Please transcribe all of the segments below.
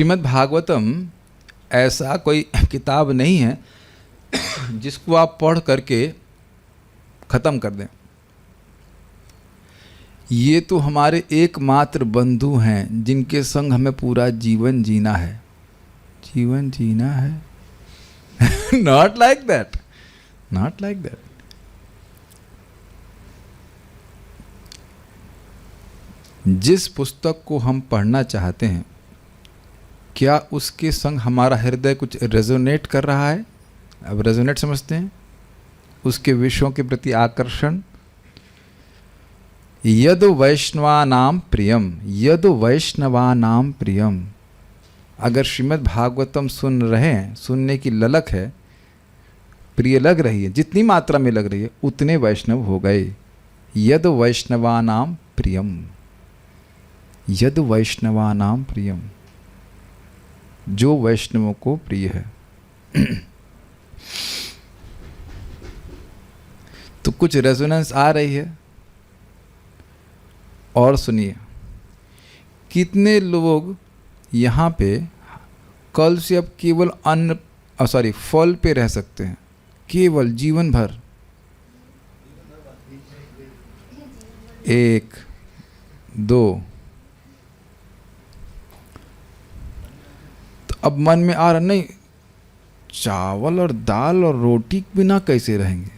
श्रीमद् भागवतम ऐसा कोई किताब नहीं है जिसको आप पढ़ करके ख़त्म कर दें। ये तो हमारे एकमात्र बंधु हैं जिनके संग हमें पूरा जीवन जीना है। जीवन जीना है not like that, not like that. जिस पुस्तक को हम पढ़ना चाहते हैं, क्या उसके संग हमारा हृदय कुछ रेजोनेट कर रहा है? अब रेजोनेट समझते हैं, उसके विषयों के प्रति आकर्षण। यद वैष्णवानाम प्रियम, यद वैष्णवानाम प्रियम। अगर श्रीमद् भागवतम सुन रहे हैं, सुनने की ललक है, प्रिय लग रही है, जितनी मात्रा में लग रही है उतने वैष्णव हो गए। यद वैष्णवानाम प्रियम, यद वैष्णवानाम प्रियम, जो वैष्णवों को प्रिय है। तो कुछ रेजोनेंस आ रही है। और सुनिए, कितने लोग यहाँ पे कल से अब केवल फल पे रह सकते हैं, केवल जीवन भर। 1 2 तो अब मन में आ रहा, नहीं चावल और दाल और रोटी बिना कैसे रहेंगे।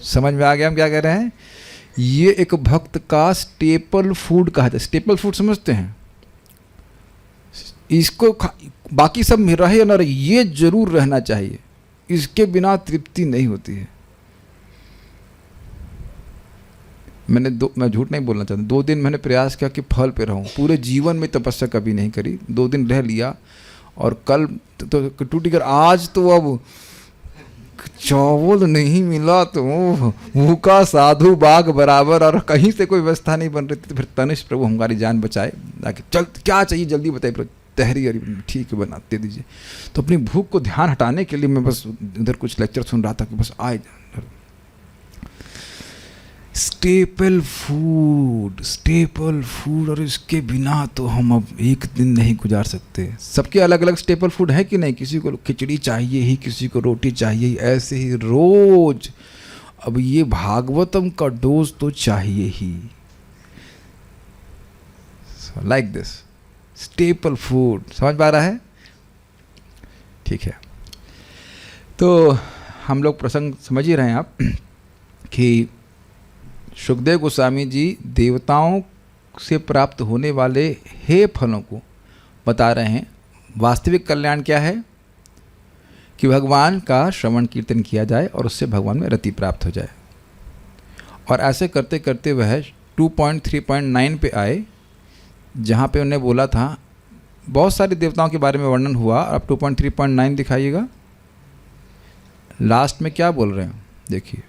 समझ में आ गया हम क्या कह रहे हैं? ये एक भक्त का स्टेपल फूड कहा जाता है। स्टेपल फूड समझते हैं? इसको बाकी सब में रहे ना रहे, ये जरूर रहना चाहिए, इसके बिना तृप्ति नहीं होती है। मैं झूठ नहीं बोलना चाहता, 2 दिन मैंने प्रयास किया कि फल पे रहूं। पूरे जीवन में तपस्या कभी नहीं करी, 2 दिन रह लिया और कल तो टूटी कर, आज तो अब चावल नहीं मिला तो भूखा साधु बाघ बराबर, और कहीं से कोई व्यवस्था नहीं बन रही थी। तो फिर तनिष्ठ प्रभु हमारी जान बचाए, जाके चल क्या चाहिए जल्दी बताइए, तहरी और ठीक है बनाते दीजिए। तो अपनी भूख को ध्यान हटाने के लिए मैं बस इधर कुछ लेक्चर सुन रहा था कि बस आए। स्टेपल फूड, स्टेपल फूड, और इसके बिना तो हम अब एक दिन नहीं गुजार सकते। सबके अलग अलग स्टेपल फूड है कि नहीं? किसी को खिचड़ी चाहिए ही, किसी को रोटी चाहिए ही, ऐसे ही रोज। अब ये भागवतम का डोज तो चाहिए ही। Like this staple food. समझ पा रहा है? ठीक है, तो हम लोग प्रसंग समझ ही रहे हैं आप कि सुखदेव गोस्वामी जी देवताओं से प्राप्त होने वाले हे फलों को बता रहे हैं। वास्तविक कल्याण क्या है? कि भगवान का श्रवण कीर्तन किया जाए और उससे भगवान में रति प्राप्त हो जाए। और ऐसे करते करते वह 2.3.9 पे आए, जहाँ पे उन्हें बोला था, बहुत सारे देवताओं के बारे में वर्णन हुआ। अब 2.3.9 दिखाइएगा। लास्ट में क्या बोल रहे हैं देखिए।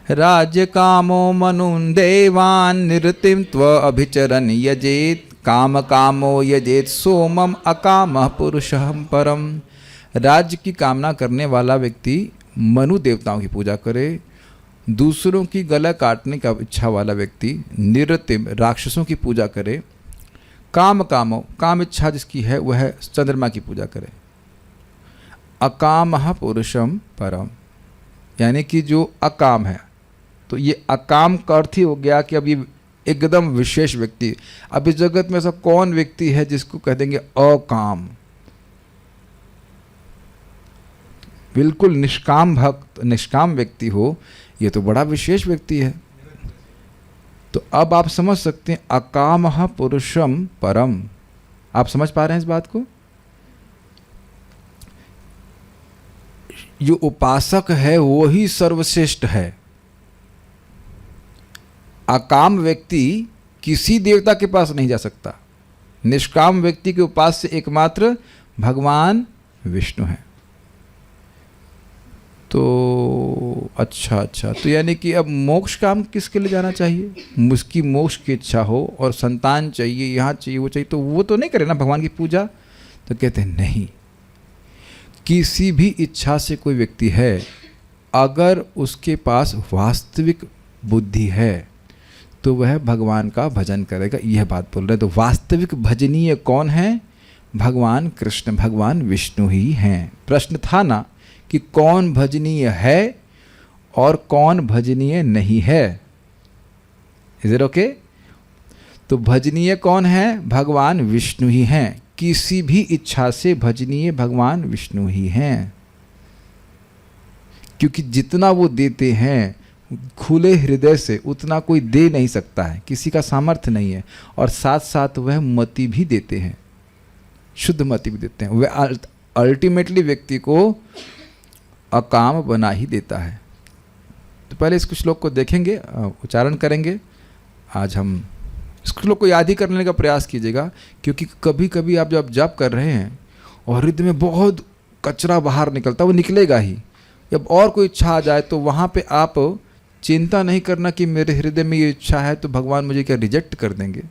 राज्य कामो मनुन देवान निरतिम त्व अभिचरन यजेत, काम कामो यजेत सोमम अकामः पुरुषः परम। राज्य की कामना करने वाला व्यक्ति मनु देवताओं की पूजा करे। दूसरों की गला काटने का इच्छा वाला व्यक्ति निरतिम राक्षसों की पूजा करे। काम कामो, काम इच्छा जिसकी है वह चंद्रमा की पूजा करे। अकामः पुरुषम परम, यानी कि जो अकाम है। तो ये अकाम का अर्थ ही हो गया कि अब ये एकदम विशेष व्यक्ति। अब इस जगत में ऐसा कौन व्यक्ति है जिसको कह देंगे अकाम? बिल्कुल निष्काम भक्त, निष्काम व्यक्ति हो, ये तो बड़ा विशेष व्यक्ति है। तो अब आप समझ सकते हैं अकामः पुरुषम परम। आप समझ पा रहे हैं इस बात को? जो उपासक है वो ही सर्वश्रेष्ठ है। अकाम व्यक्ति किसी देवता के पास नहीं जा सकता। निष्काम व्यक्ति के उपास्य एकमात्र भगवान विष्णु हैं। तो अच्छा, तो यानी कि अब मोक्ष काम किसके लिए जाना चाहिए? उसकी मोक्ष की इच्छा हो और संतान चाहिए, यहाँ चाहिए, वो चाहिए, तो वो तो नहीं करे ना भगवान की पूजा। तो कहते हैं नहीं, किसी भी इच्छा से कोई व्यक्ति है, अगर उसके पास वास्तविक बुद्धि है तो वह भगवान का भजन करेगा, यह बात बोल रहे हैं। तो वास्तविक भजनीय कौन है? भगवान कृष्ण, भगवान विष्णु ही हैं। प्रश्न था ना कि कौन भजनीय है और कौन भजनीय नहीं है। Is it okay? तो भजनीय कौन है? भगवान विष्णु ही हैं। किसी भी इच्छा से भजनीय भगवान विष्णु ही हैं, क्योंकि जितना वो देते हैं खुले हृदय से उतना कोई दे नहीं सकता है, किसी का सामर्थ्य नहीं है। और साथ साथ वह मति भी देते हैं, शुद्ध मति भी देते हैं। वह अल्टीमेटली व्यक्ति को अकाम बना ही देता है। तो पहले इस श्लोक को देखेंगे, उच्चारण करेंगे। आज हम इस श्लोक को याद ही करने का प्रयास कीजिएगा, क्योंकि कभी कभी आप जब जप कर रहे हैं और हृदय में बहुत कचरा बाहर निकलता, वो निकलेगा ही। जब और कोई इच्छा आ जाए तो वहाँ पे आप चिंता नहीं करना कि मेरे हृदय में ये इच्छा है तो भगवान मुझे क्या रिजेक्ट कर देंगे।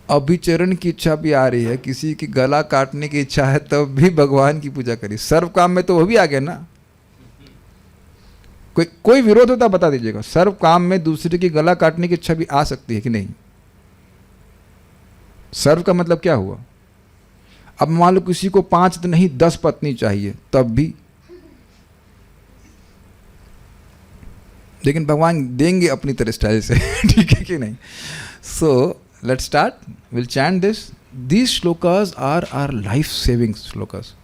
अभिचरण की इच्छा भी आ रही है, किसी की गला काटने की इच्छा है, तब भी भगवान की पूजा करिए। सर्व काम में तो वो भी आ गया ना। कोई विरोध होता बता दीजिएगा। सर्व काम में दूसरे की गला काटने की इच्छा भी आ सकती है कि नहीं? सर्व का मतलब क्या हुआ? अब मान लो किसी को 5 नहीं 10 पत्नी चाहिए, तब भी, लेकिन भगवान देंगे अपनी तरह स्टाइल से। ठीक है कि नहीं? So let's start, will chant this. These shlokas are our life saving shlokas.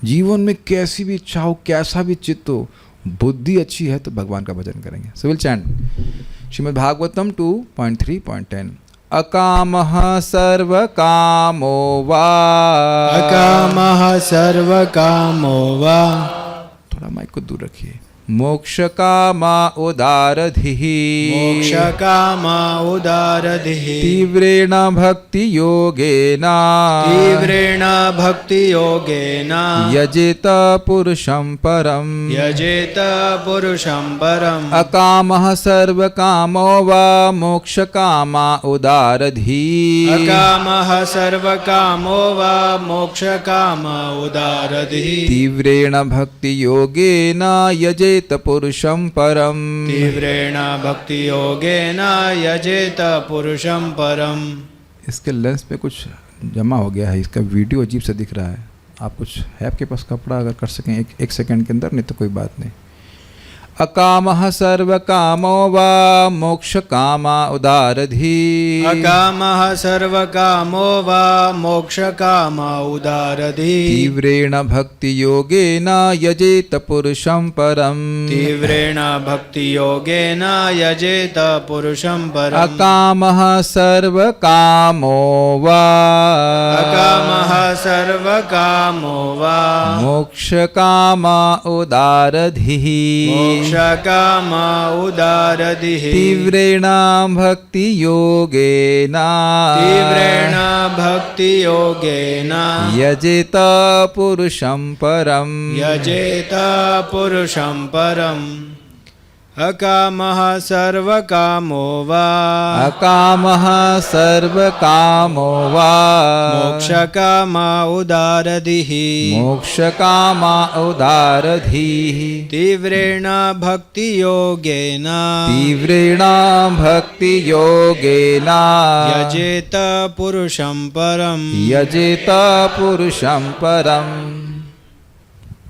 जीवन में कैसी भी इच्छा हो, कैसा भी चित्त हो, बुद्धि अच्छी है तो भगवान का भजन करेंगे। So will chant Shrimad Bhagavatam 2.3.10। अकामः सर्वकामो वा, अकामः सर्वकामो वा, थोड़ा माइक को दूर रखिए। मोक्षकामा उदारधिः, मोक्षकामा उदारधिः, तीव्रेण भक्ति योगेन, तीव्रेण भक्ति योगेन, यजेत पुरुषं परम्, यजेत पुरुषं परम्। अकामः सर्वकामो वा मोक्षकामा उदारधिः, अकामः सर्वकामो वा मोक्षकामा उदारधिः, तीव्रेण भक्ति योगेन यजेत पुरुषं परम्, तीव्रेण भक्ति योगेन यजेत पुरुषं परम्। इसके लेंस पे कुछ जमा हो गया है, इसका वीडियो अजीब से दिख रहा है। आप कुछ है आपके पास कपड़ा, अगर कर सकें एक सेकंड के अंदर, नहीं तो कोई बात नहीं। अकामः सर्वकामो वा मोक्षकामा उदारधिः, अकामः सर्वकामो वा मोक्षकामा उदारधिः, तीव्रेण भक्ति योगेन यजेत पुरुषं परम्, तीव्रेण भक्ति योगेन यजेत पुरुषं परम्। अकामः सर्वकामो वा, अकामः सर्वकामो वा मोक्षकामा उदारधिः, मोक्षकामा उदारधिः, तीव्रेण भक्ति योगेन, तीव्रेण भक्ति योगेन यजेत पुरुषं परम्, यजेत पुरुषं परम्। अकामः सर्वकामो वा, अकामः सर्वकामो वा, मोक्षकामा उदारधिः, मोक्षकामा उदारधिः, तीव्रेण भक्ति योगेन, तीव्रेण भक्ति योगेन, यजेत पुरुषं परम्, यजेत पुरुषं परम्।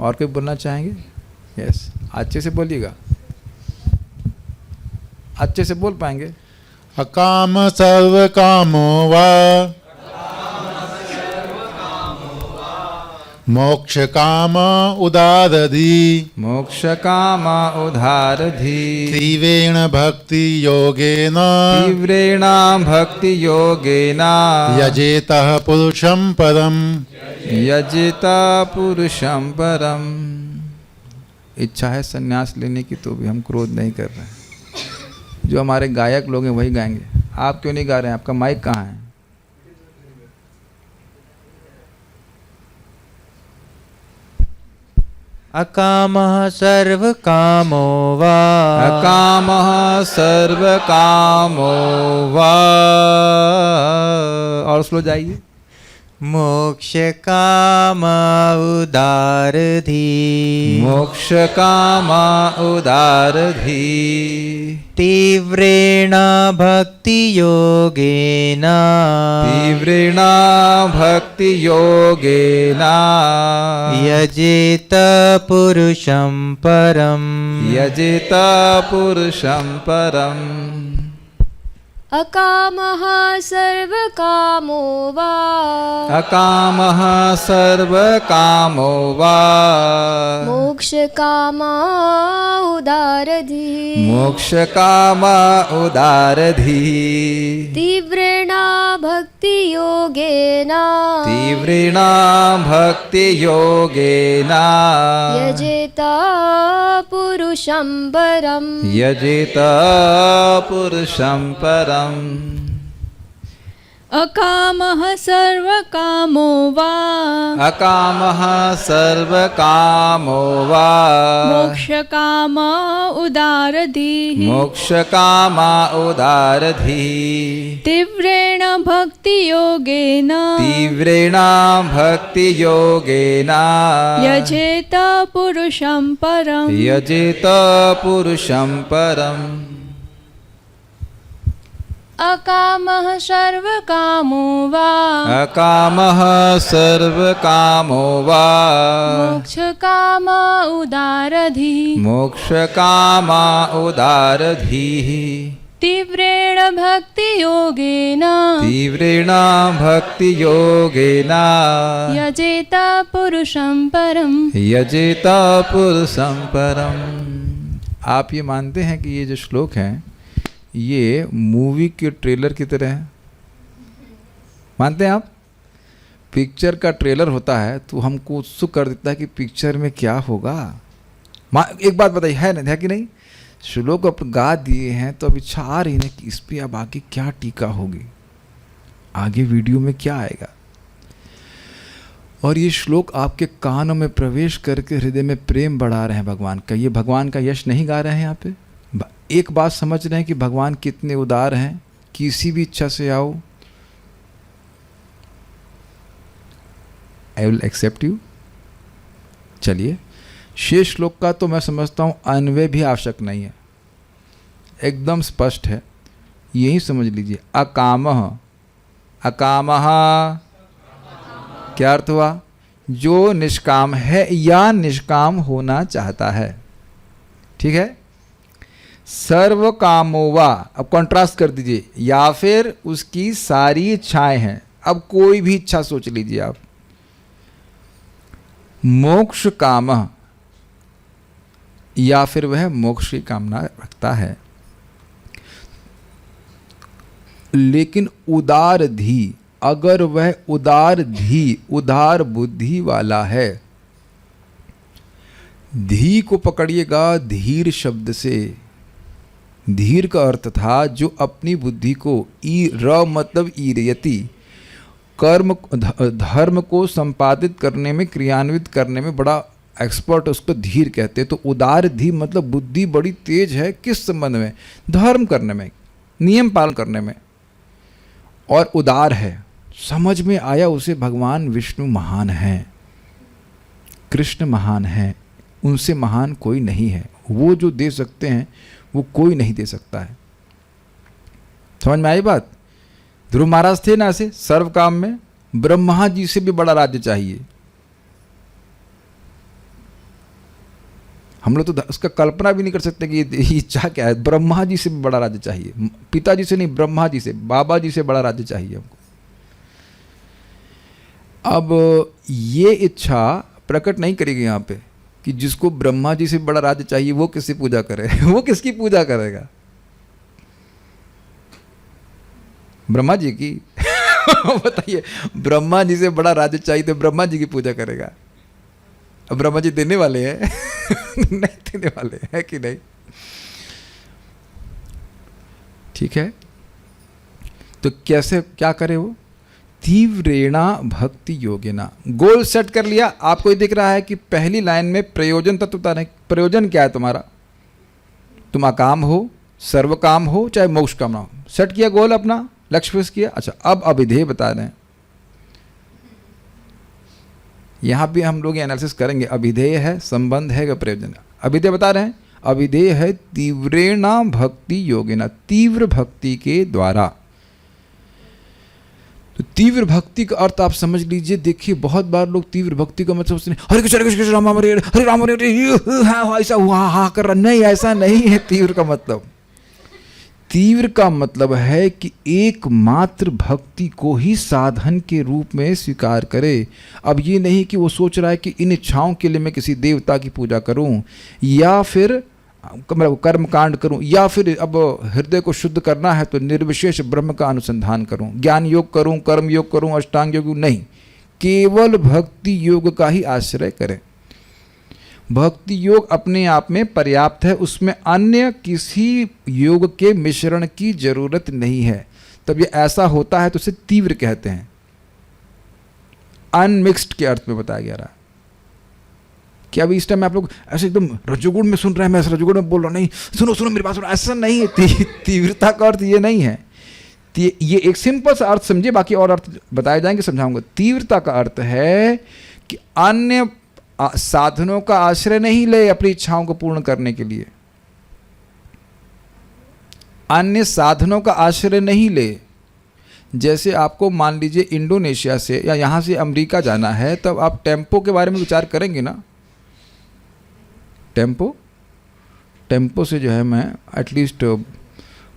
और कोई बोलना चाहेंगे? यस, अच्छे से बोलिएगा, अच्छे से बोल पाएंगे। अकाम सर्वकामो वा, मोक्षकाम उदारधि, मोक्षकामा उदारधि, तीव्रेण भक्ति योगेन, तीव्रेण भक्ति योगेन, यजेतः पुरुषं परम्, यजेत पुरुषं परम्। इच्छा है संन्यास लेने की तो भी हम क्रोध नहीं कर रहे हैं। जो हमारे गायक लोग हैं वही गाएंगे। आप क्यों नहीं गा रहे हैं? आपका माइक कहाँ है? अकामः सर्वकामो वा, अकामः सर्वकामो वा, और स्लो जाइए। मोक्ष काम उदारधी मोक्ष काम उदारधी तीव्रेण भक्ति योगेन तीव्रेण भक्ति योगेन यजेत पुरुषं परम यजेत पुरुषं परम अकामः सर्वकामो वा अकामः सर्वकामो वा मोक्षकामा उदारधिः मोक्षकाम उदारधी तीव्रेण भक्तियोगेन तीव्रेण भक्तियोगेन यजेत पुरुषं परम् यजेत पुरुषं परम् अकामः सर्वकामो वा अकामः सर्वकामो वा मोक्षकाम उदारधिः मोक्षकाम उदारधी तीव्रेण भक्तियोगेन तीव्रेण भक्तियोगेन यजेत पुरुषं परम् यजेत पुरुषं परम् अकामः सर्वकामो वा अकामः सर्वकामो वा मोक्षकाम उदारधिः मोक्षकाम उदारधीः तीव्रेण भक्तियोगेन तीव्रेण भक्तियोगेन यजेत पुरुषं परम् यजेत पुरुषं परम्। आप ये मानते हैं कि ये जो श्लोक हैं ये मूवी के ट्रेलर की तरह है? मानते हैं आप? पिक्चर का ट्रेलर होता है तो हमको उत्सुक कर देता है कि पिक्चर में क्या होगा। एक बात बताइए, है कि नहीं? श्लोक आप गा दिए हैं तो अब इच्छा आ रही है कि इस पे अब आगे क्या टीका होगी, आगे वीडियो में क्या आएगा। और ये श्लोक आपके कानों में प्रवेश करके हृदय में प्रेम बढ़ा रहे हैं भगवान का। ये भगवान का यश नहीं गा रहे हैं यहाँ पे। एक बात समझ रहे हैं कि भगवान कितने उदार हैं, किसी भी इच्छा से आओ आई विल एक्सेप्ट यू। चलिए, शेष श्लोक का तो मैं समझता हूँ अन्वय भी आवश्यक नहीं है, एकदम स्पष्ट है। यही समझ लीजिए, अकामः अकामः क्या अर्थ हुआ? जो निष्काम है या निष्काम होना चाहता है। ठीक है। सर्व कामो वा, अब कॉन्ट्रास्ट कर दीजिए, या फिर उसकी सारी इच्छाएं हैं। अब कोई भी इच्छा सोच लीजिए आप। मोक्ष काम, या फिर वह मोक्ष की कामना रखता है लेकिन उदार धी, अगर वह उदार धी उदार बुद्धि वाला है। धी को पकड़िएगा धीर शब्द से। धीर का अर्थ था जो अपनी बुद्धि को मतलब ईरयति कर्म धर्म को संपादित करने में, क्रियान्वित करने में बड़ा एक्सपर्ट, उसको धीर कहते हैं। तो उदार धी मतलब बुद्धि बड़ी तेज है। किस संबंध में? धर्म करने में, नियम पालन करने में। और उदार है, समझ में आया उसे भगवान विष्णु महान हैं, कृष्ण महान हैं, उनसे महान कोई नहीं है। वो जो दे सकते हैं वो कोई नहीं दे सकता है। समझ में आई बात? ध्रुव महाराज थे ना ऐसे सर्व काम में, ब्रह्मा जी से भी बड़ा राज्य चाहिए। हम लोग तो उसका कल्पना भी नहीं कर सकते कि ये इच्छा क्या है। ब्रह्मा जी से भी बड़ा राज्य चाहिए, पिताजी से नहीं, ब्रह्मा जी से, बाबा जी से बड़ा राज्य चाहिए हमको। अब ये इच्छा प्रकट नहीं करेगी यहाँ पे कि जिसको ब्रह्मा जी से बड़ा राज्य चाहिए वो किसकी पूजा करे? वो किसकी पूजा करेगा? ब्रह्मा जी की। बताइए, ब्रह्मा जी से बड़ा राज्य चाहिए तो ब्रह्मा जी की पूजा करेगा। अब ब्रह्मा जी देने वाले हैं? नहीं देने वाले हैं कि नहीं? ठीक है। तो कैसे, क्या करे वो? तीव्रेणा भक्ति योगेना। गोल सेट कर लिया। आपको ये दिख रहा है कि पहली लाइन में प्रयोजन तत्व बता रहे। प्रयोजन क्या है तुम्हारा? तुम अकाम हो, सर्व काम हो, चाहे मोक्ष कामना हो। सेट किया गोल, अपना लक्ष्य फिक्स किया। अच्छा, अब अभिधेय बता रहे हैं। यहाँ भी हम लोग ये एनालिसिस करेंगे, अभिधेय है, संबंध है, प्रयोजन है। अभिधेय बता रहे हैं, अभिधेय है तीव्रेणा भक्ति योगेना, तीव्र भक्ति के द्वारा। तो तीव्र भक्ति का अर्थ आप समझ लीजिए। देखिए बहुत बार लोग तीव्र भक्ति का मतलब सोचते हैं हरे कृष्ण हरे कृष्ण राम हरे हरे राम हरे हरे, हाँ ऐसा हुआ हाँ कर रहा, नहीं ऐसा नहीं है तीव्र का मतलब। तीव्र का मतलब है कि एकमात्र भक्ति को ही साधन के रूप में स्वीकार करे। अब ये नहीं कि वो सोच रहा है कि इन इच्छाओं के लिए मैं किसी देवता की पूजा करूं, या फिर कर्म कांड करूं, या फिर अब हृदय को शुद्ध करना है तो निर्विशेष ब्रह्म का अनुसंधान करूं, ज्ञान योग करूं, कर्म योग करूं, अष्टांग योग नहीं, केवल भक्ति योग का ही आश्रय करें। भक्ति योग अपने आप में पर्याप्त है, उसमें अन्य किसी योग के मिश्रण की जरूरत नहीं है। तब ये ऐसा होता है तो उसे तीव्र कहते हैं। अनमिक्स्ड के अर्थ में बताया गया रहा कि अभी इस टाइम आप लोग ऐसे एकदम रजोगुण में सुन रहे हैं, मैं ऐसे रजोगुण में बोल रहा, नहीं सुनो सुनो मेरी बात सुनो, ऐसा नहीं है। तीव्रता का अर्थ ये नहीं है। ये एक सिंपल सा अर्थ समझिए, बाकी और अर्थ बताए जाएंगे, समझाऊंगा। तीव्रता का अर्थ है कि अन्य साधनों का आश्रय नहीं ले अपनी इच्छाओं को पूर्ण करने के लिए, अन्य साधनों का आश्रय नहीं ले। जैसे आपको मान लीजिए इंडोनेशिया से या यहाँ से अमेरिका जाना है, तब आप टेम्पो के बारे में विचार करेंगे ना। टेम्पो से जो है मैं एटलीस्ट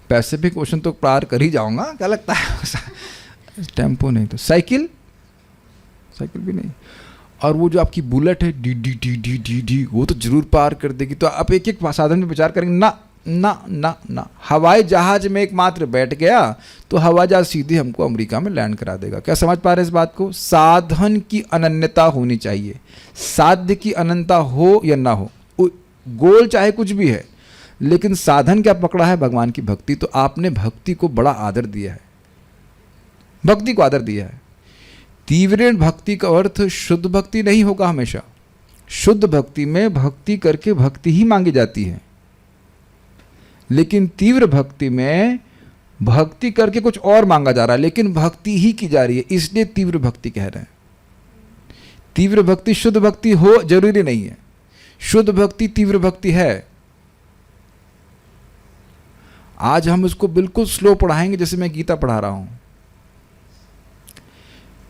पैसिफिक ओशन तो पार कर ही जाऊँगा, क्या लगता है। टेम्पो नहीं तो साइकिल भी नहीं। और वो जो आपकी बुलेट है D D D D D D, वो तो जरूर पार कर देगी। तो आप एक एक साधन में विचार करेंगे, ना ना ना ना। हवाई जहाज में एकमात्र बैठ गया तो हवाई जहाज सीधे हमको अमेरिका में लैंड करा देगा। क्या समझ पा रहे हैं इस बात को? साधन की अनन्यता होनी चाहिए। साध्य की अनंतता हो या ना हो, गोल चाहे कुछ भी है, लेकिन साधन क्या पकड़ा है? भगवान की भक्ति। तो आपने भक्ति को बड़ा आदर दिया है, भक्ति को आदर दिया है। तीव्र भक्ति का अर्थ शुद्ध भक्ति नहीं होगा हमेशा। शुद्ध भक्ति में भक्ति करके भक्ति ही मांगी जाती है, लेकिन तीव्र भक्ति में भक्ति करके कुछ और मांगा जा रहा है, लेकिन भक्ति ही की जा रही है, इसलिए तीव्र भक्ति कह रहे हैं। तीव्र भक्ति शुद्ध भक्ति हो जरूरी नहीं है, शुद्ध भक्ति तीव्र भक्ति है। आज हम उसको बिल्कुल स्लो पढ़ाएंगे, जैसे मैं गीता पढ़ा रहा हूं।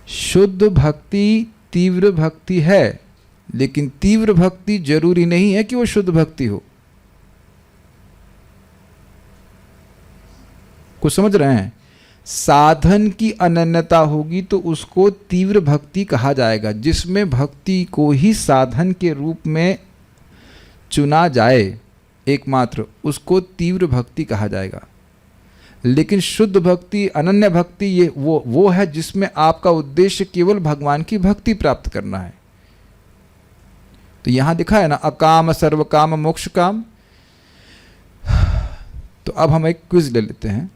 शुद्ध भक्ति तीव्र भक्ति है, लेकिन तीव्र भक्ति जरूरी नहीं है कि वो शुद्ध भक्ति हो। कुछ समझ रहे हैं? साधन की अनन्यता होगी तो उसको तीव्र भक्ति कहा जाएगा। जिसमें भक्ति को ही साधन के रूप में चुना जाए एकमात्र, उसको तीव्र भक्ति कहा जाएगा। लेकिन शुद्ध भक्ति, अनन्य भक्ति, ये वो है जिसमें आपका उद्देश्य केवल भगवान की भक्ति प्राप्त करना है। तो यहां दिखा है ना, अकाम सर्व काम मोक्ष काम। तो अब हम एक क्विज ले लेते हैं।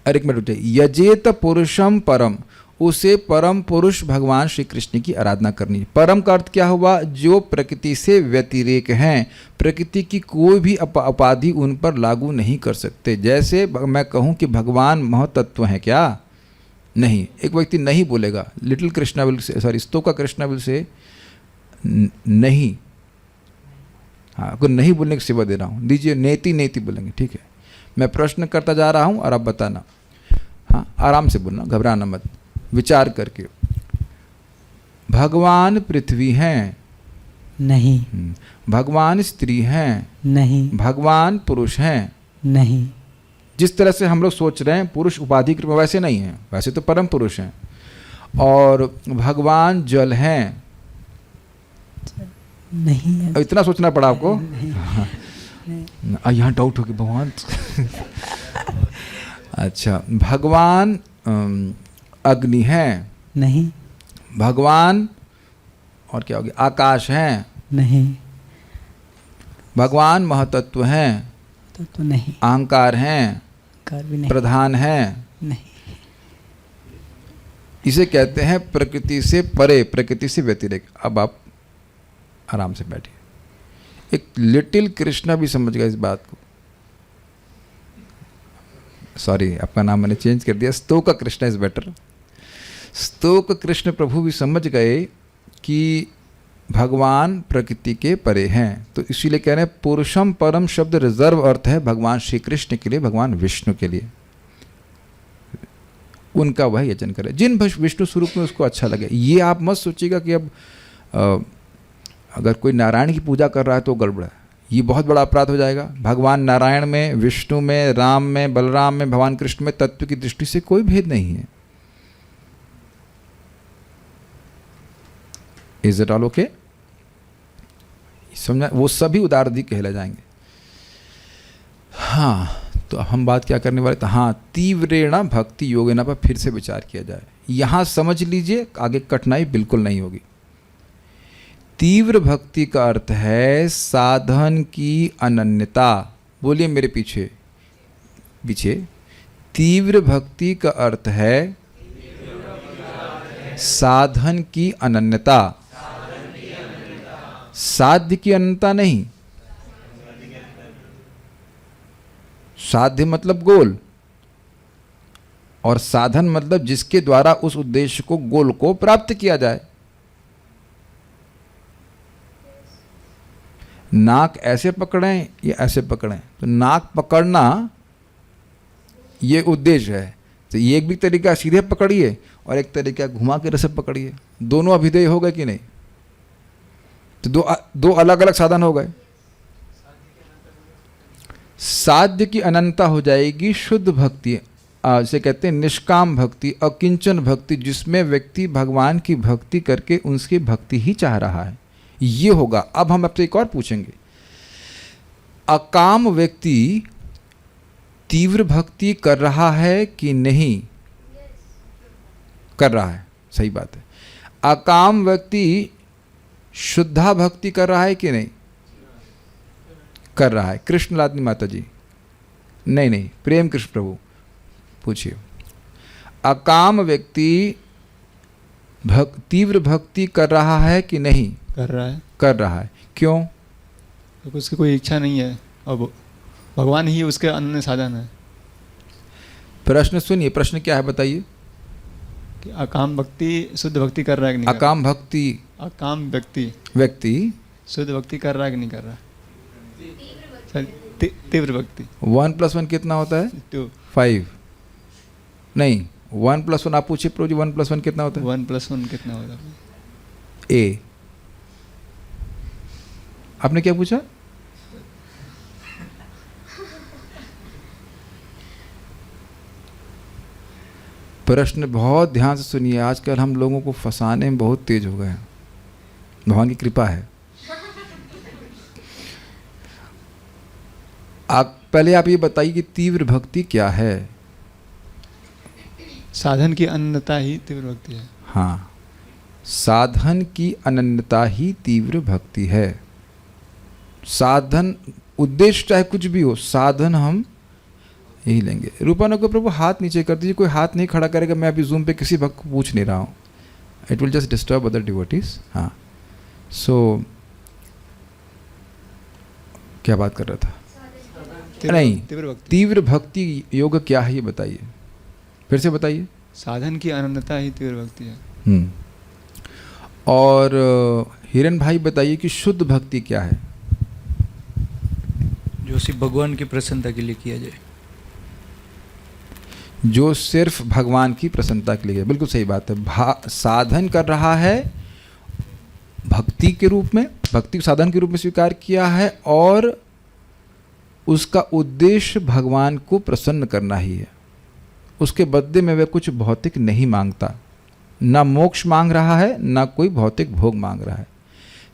अरे एक मिनट, यजेत पुरुषम परम, उसे परम पुरुष भगवान श्री कृष्ण की आराधना करनी। परम का अर्थ क्या हुआ? जो प्रकृति से व्यतिरेक हैं, प्रकृति की कोई भी उपाधि उन पर लागू नहीं कर सकते। जैसे मैं कहूँ कि भगवान महतत्व हैं, क्या? नहीं। एक व्यक्ति नहीं बोलेगा, little Krishna will say, sorry स्तोका कृष्णा विल से नहीं। हाँ, अगर नहीं बोलने की सेवा दे रहा हूँ, दीजिए नेति नेति बोलेंगे, ठीक है। मैं प्रश्न करता जा रहा हूँ और आप बताना। हाँ, आराम से बोलना, घबराना मत, विचार करके। भगवान पृथ्वी हैं? नहीं। भगवान स्त्री हैं? नहीं। भगवान पुरुष हैं? नहीं। जिस तरह से हम लोग सोच रहे हैं पुरुष उपाधि के रूप में, वैसे नहीं है, वैसे तो परम पुरुष हैं। और भगवान जल हैं? नहीं है। इतना सोचना पड़ा आपको? यहाँ डाउट हो गया भगवान। अच्छा, भगवान अग्नि हैं? नहीं। भगवान और क्या हो गया? आकाश हैं? नहीं। भगवान महतत्व हैं? तो नहीं। अहंकार हैं? कर भी नहीं। प्रधान हैं? नहीं। इसे कहते हैं प्रकृति से परे, प्रकृति से व्यतिरेक। अब आप आराम से बैठिए। एक लिटिल कृष्णा भी समझ गया इस बात को। सॉरी, आपका नाम मैंने चेंज कर दिया, स्तोक कृष्णा इज बेटर। स्तोक कृष्ण प्रभु भी समझ गए कि भगवान प्रकृति के परे हैं, तो इसीलिए कह रहे हैं पुरुषम परम शब्द रिजर्व अर्थ है भगवान श्री कृष्ण के लिए, भगवान विष्णु के लिए। उनका वह यजन करे जिन विष्णु स्वरूप में उसको अच्छा लगे। ये आप मत सोचिएगा कि अब अगर कोई नारायण की पूजा कर रहा है तो गड़बड़ है, ये बहुत बड़ा अपराध हो जाएगा। भगवान नारायण में, विष्णु में, राम में, बलराम में, भगवान कृष्ण में तत्व की दृष्टि से कोई भेद नहीं है। Is it all okay? समझा? वो सभी उदारदी कहला जाएंगे। हाँ, तो हम बात क्या करने वाले थे? हाँ, तीव्रेण भक्ति योगेन पर फिर से विचार किया जाए। यहां समझ लीजिए, आगे कठिनाई बिल्कुल नहीं होगी। तीव्र भक्ति का अर्थ है साधन की अनन्यता। बोलिए मेरे पीछे पीछे। तीव्र भक्ति का अर्थ है साधन की अनन्यता, साध्य की अनंतता नहीं। साध्य मतलब गोल, और साधन मतलब जिसके द्वारा उस उद्देश्य को, गोल को प्राप्त किया जाए। नाक ऐसे पकड़ें या ऐसे पकड़ें, तो नाक पकड़ना ये उद्देश्य है। तो ये एक भी तरीका सीधे पकड़िए और एक तरीका घुमा के रसे पकड़िए, दोनों अभिधेय हो गए कि नहीं? तो दो अलग अलग साधन हो गए। साध्य की अनंतता हो जाएगी शुद्ध भक्ति, जिसे कहते हैं निष्काम भक्ति, अकिंचन भक्ति, जिसमें व्यक्ति भगवान की भक्ति करके उनकी भक्ति ही चाह रहा है, ये होगा। अब हम आपसे एक और पूछेंगे, अकाम व्यक्ति तीव्र भक्ति कर रहा है कि नहीं? कर रहा है, सही बात है। अकाम व्यक्ति शुद्धा भक्ति कर रहा है कि नहीं? कर रहा है। कृष्णलादनी माता जी, नहीं, प्रेम कृष्ण प्रभु पूछिए। अकाम व्यक्ति तीव्र भक्ति कर रहा है कि नहीं? कर रहा है। कर रहा है। क्यों? क्योंकि उसकी कोई इच्छा नहीं है और भगवान ही उसके अन्य साधन है। प्रश्न सुनिए, प्रश्न क्या है बताइए? कि अकाम भक्ति शुद्ध भक्ति कर रहा है कि नहीं? अकाम भक्ति, अकाम व्यक्ति शुद्ध भक्ति कर रहा है कि नहीं कर रहा? तीव्र भक्ति। 1 + 1 कितना होता है? 2। 5 नहीं, 1 + 1 आप पूछिए प्रो जी, 1 + 1 कितना होता है? 1 + 1 कितना होता है? ए। आपने क्या पूछा? प्रश्न बहुत ध्यान से सुनिए। आजकल हम लोगों को फंसाने में बहुत तेज हो गए हैं, भगवान की कृपा है। पहले आप ये बताइए कि तीव्र भक्ति क्या है? साधन की अनन्यता ही तीव्र भक्ति है। हाँ, साधन की अनन्यता ही तीव्र भक्ति है। साधन, उद्देश्य चाहे कुछ भी हो, साधन हम यही लेंगे। रूपानो को प्रभु हाथ नीचे कर दीजिए। कोई हाथ नहीं खड़ा करेगा, मैं अभी जूम पे किसी भक्त को पूछ नहीं रहा हूँ, it will just disturb other devotees. हाँ, सो क्या बात कर रहा था? नहीं, तीव्र भक्ति योग क्या है ये बताइए, फिर से बताइए। साधन की अनन्यता ही तीव्र भक्ति है। और हिरन भाई बताइए कि शुद्ध भक्ति क्या है? जो सिर्फ भगवान की प्रसन्नता के लिए किया जाए। जो सिर्फ भगवान की प्रसन्नता के लिए, बिल्कुल सही बात है। साधन कर रहा है भक्ति के रूप में, भक्ति साधन के रूप में स्वीकार किया है, और उसका उद्देश्य भगवान को प्रसन्न करना ही है। उसके बदले में वह कुछ भौतिक नहीं मांगता, ना मोक्ष मांग रहा है, ना कोई भौतिक भोग मांग रहा है।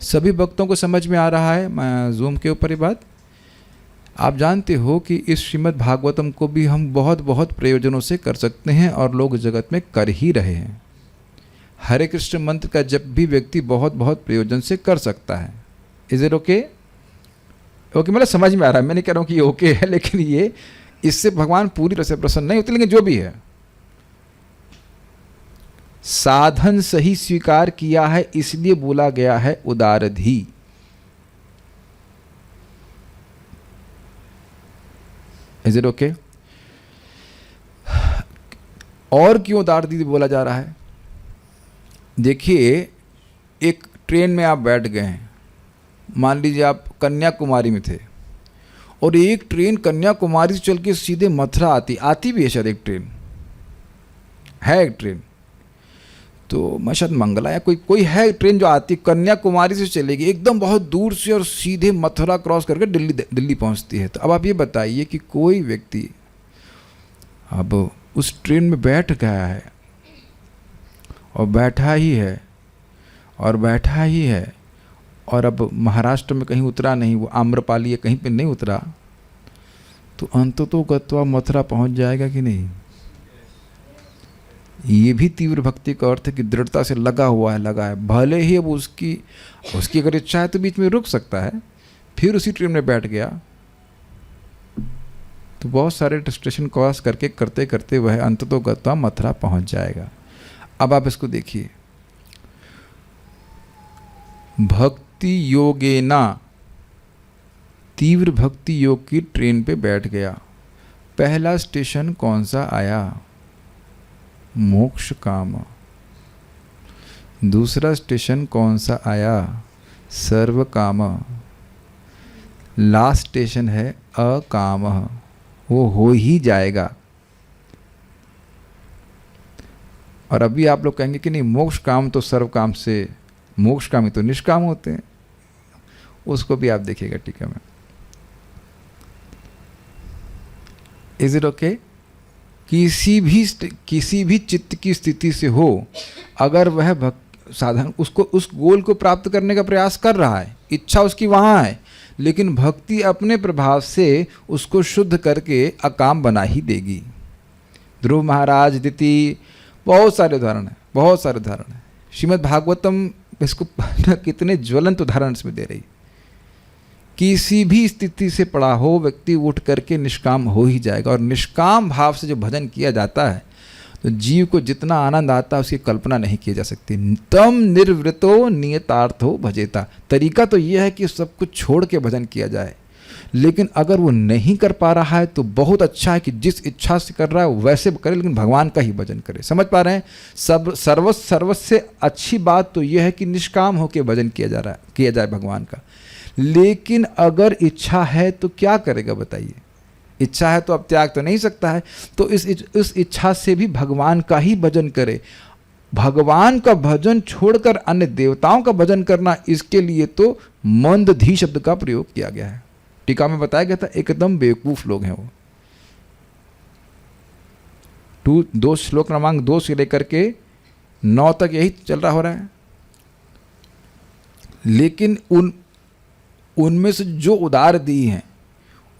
सभी भक्तों को समझ में आ रहा है मैं जूम के ऊपर ये बात? आप जानते हो कि इस श्रीमद् भागवतम को भी हम बहुत बहुत प्रयोजनों से कर सकते हैं, और लोग जगत में कर ही रहे हैं। हरे कृष्ण मंत्र का जब भी व्यक्ति बहुत बहुत प्रयोजन से कर सकता है। Is it okay? ओके, मतलब समझ में आ रहा है। मैं नहीं कह रहा हूँ कि ये ओके है, लेकिन ये इससे भगवान पूरी तरह से प्रसन्न नहीं होते, लेकिन जो भी है साधन सही स्वीकार किया है, इसलिए बोला गया है उदारधी। Is it okay? और क्यों उदारधी बोला जा रहा है? देखिए, एक ट्रेन में आप बैठ गए हैं, मान लीजिए आप कन्याकुमारी में थे और एक ट्रेन कन्याकुमारी से चल के सीधे मथुरा आती भी है शायद, एक ट्रेन है, एक ट्रेन तो मैं शायद मंगला या कोई है ट्रेन जो आती, कन्याकुमारी से चलेगी एकदम बहुत दूर से और सीधे मथुरा क्रॉस करके दिल्ली पहुंचती है। तो अब आप ये बताइए कि कोई व्यक्ति अब उस ट्रेन में बैठ गया है और बैठा ही है और अब महाराष्ट्र में कहीं उतरा नहीं, वो आम्रपाली या कहीं पे नहीं उतरा, तो अंततोगत्वा मथुरा पहुंच जाएगा कि नहीं? ये भी तीव्र भक्ति का अर्थ है कि दृढ़ता से लगा है। भले ही अब उसकी अगर इच्छा है तो बीच में रुक सकता है, फिर उसी ट्रेन में बैठ गया तो बहुत सारे स्टेशन क्रॉस करके करते करते वह अंततोगत्वा मथुरा पहुंच जाएगा। अब आप इसको देखिए, भक्ति योगेना, तीव्र भक्ति योग की ट्रेन पे बैठ गया, पहला स्टेशन कौन सा आया? मोक्ष काम। दूसरा स्टेशन कौन सा आया? सर्व काम। लास्ट स्टेशन है अकाम, वो हो ही जाएगा। और अभी आप लोग कहेंगे कि नहीं, मोक्ष काम तो सर्व काम से, मोक्ष काम ही तो निष्काम होते हैं। उसको भी आप देखिएगा टीका में। Is it okay? किसी भी चित्त की स्थिति से हो, अगर वह साधन उसको उस गोल को प्राप्त करने का प्रयास कर रहा है, इच्छा उसकी वहाँ है, लेकिन भक्ति अपने प्रभाव से उसको शुद्ध करके अकाम बना ही देगी। ध्रुव महाराज, दिति, बहुत सारे उदाहरण हैं। श्रीमद् भागवतम इसको कितने ज्वलंत उदाहरण इसमें दे रही। किसी भी स्थिति से पड़ा हो, व्यक्ति उठ करके निष्काम हो ही जाएगा। और निष्काम भाव से जो भजन किया जाता है तो जीव को जितना आनंद आता है उसकी कल्पना नहीं की जा सकती। तम निर्वृतो नियतार्थो भजेता। तरीका तो यह है कि सब कुछ छोड़ के भजन किया जाए, लेकिन अगर वो नहीं कर पा रहा है तो बहुत अच्छा है कि जिस इच्छा से कर रहा है वैसे करे, लेकिन भगवान का ही भजन करे। समझ पा रहे हैं? सर्वस्व से अच्छी बात तो यह है कि निष्काम होकर भजन किया जाए भगवान का। लेकिन अगर इच्छा है तो क्या करेगा बताइए? इच्छा है तो अब त्याग तो नहीं सकता है, तो इस इच्छा से भी भगवान का ही भजन करे। भगवान का भजन छोड़कर अन्य देवताओं का भजन करना, इसके लिए तो मंदधी शब्द का प्रयोग किया गया है। टीका में बताया गया था एकदम बेवकूफ लोग हैं वो। 2 श्लोक क्रमांक 2 से लेकर के 9 तक यही चल रहा हो रहा है। लेकिन उनमें से जो उदार दी हैं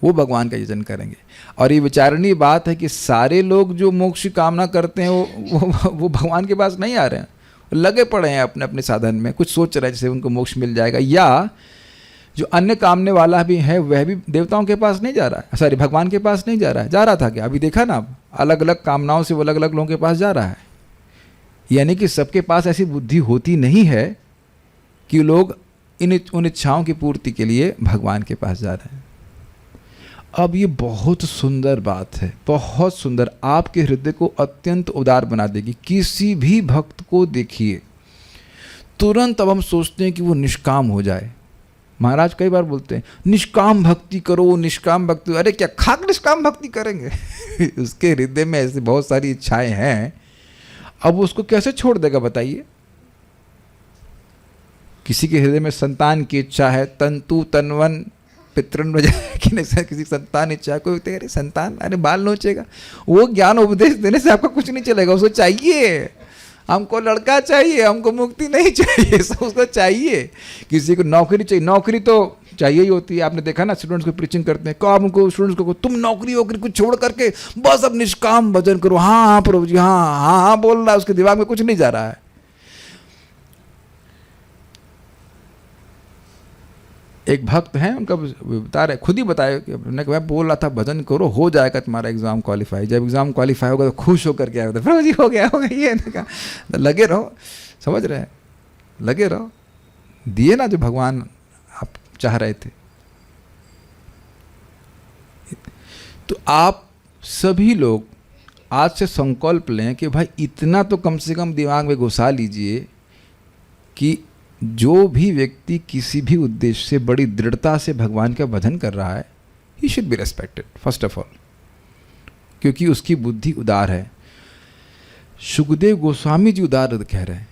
वो भगवान का यजन करेंगे। और ये विचारणीय बात है कि सारे लोग जो मोक्ष की कामना करते हैं वो भगवान के पास नहीं आ रहे हैं, लगे पड़े हैं अपने अपने साधन में, कुछ सोच रहे हैं जैसे उनको मोक्ष मिल जाएगा। या जो अन्य कामने वाला भी है वह भी देवताओं के पास नहीं जा रहा है, सॉरी भगवान के पास नहीं जा रहा है। जा रहा था क्या? अभी देखा ना, अब अलग अलग कामनाओं से वो अलग अलग लोगों के पास जा रहा है। यानी कि सबके पास ऐसी बुद्धि होती नहीं है कि लोग उन इच्छाओं की पूर्ति के लिए भगवान के पास जा रहे हैं। अब ये बहुत सुंदर बात है, बहुत सुंदर, आपके हृदय को अत्यंत उदार बना देगी। किसी भी भक्त को देखिए, तुरंत अब हम सोचते हैं कि वो निष्काम हो जाए। महाराज कई बार बोलते हैं निष्काम भक्ति करो, निष्काम भक्ति। अरे क्या खाक निष्काम भक्ति करेंगे? उसके हृदय में ऐसी बहुत सारी इच्छाएं हैं, अब उसको कैसे छोड़ देगा बताइए? किसी के हृदय में संतान की इच्छा है, तंतु तनवन पितृन कि नहीं, किसी संतान इच्छा, कोई तेरे संतान, अरे बाल नोचेगा। वो ज्ञान उपदेश देने से आपका कुछ नहीं चलेगा। उसको चाहिए, हमको लड़का चाहिए, हमको मुक्ति नहीं चाहिए, सब उसको चाहिए। किसी को नौकरी चाहिए, नौकरी तो चाहिए ही होती है। आपने देखा ना, स्टूडेंट्स को प्रीचिंग करते हैं, कब उनको स्टूडेंट्स को तुम नौकरी वोकरी को छोड़ करके बस अब निष्काम भजन करो। हाँ हाँ प्रभु जी, हाँ हाँ हाँ बोल रहा है, उसके दिमाग में कुछ नहीं जा रहा है। एक भक्त हैं, उनका बता रहे, खुद ही बताया कि मैं बोल रहा था भजन करो, हो जाएगा तुम्हारा एग्ज़ाम क्वालिफाई। जब एग्ज़ाम क्वालिफाई होगा तो खुश होकर के आया था, प्रभु जी हो गया ये कहा। लगे रहो, समझ रहे हैं, लगे रहो, दिए ना जो भगवान आप चाह रहे थे। तो आप सभी लोग आज से संकल्प लें कि भाई इतना तो कम से कम दिमाग में घुसा लीजिए कि जो भी व्यक्ति किसी भी उद्देश्य से बड़ी दृढ़ता से भगवान का भजन कर रहा है, he should be respected first of all, क्योंकि उसकी बुद्धि उदार है। सुखदेव गोस्वामी जी उदार कह रहे हैं,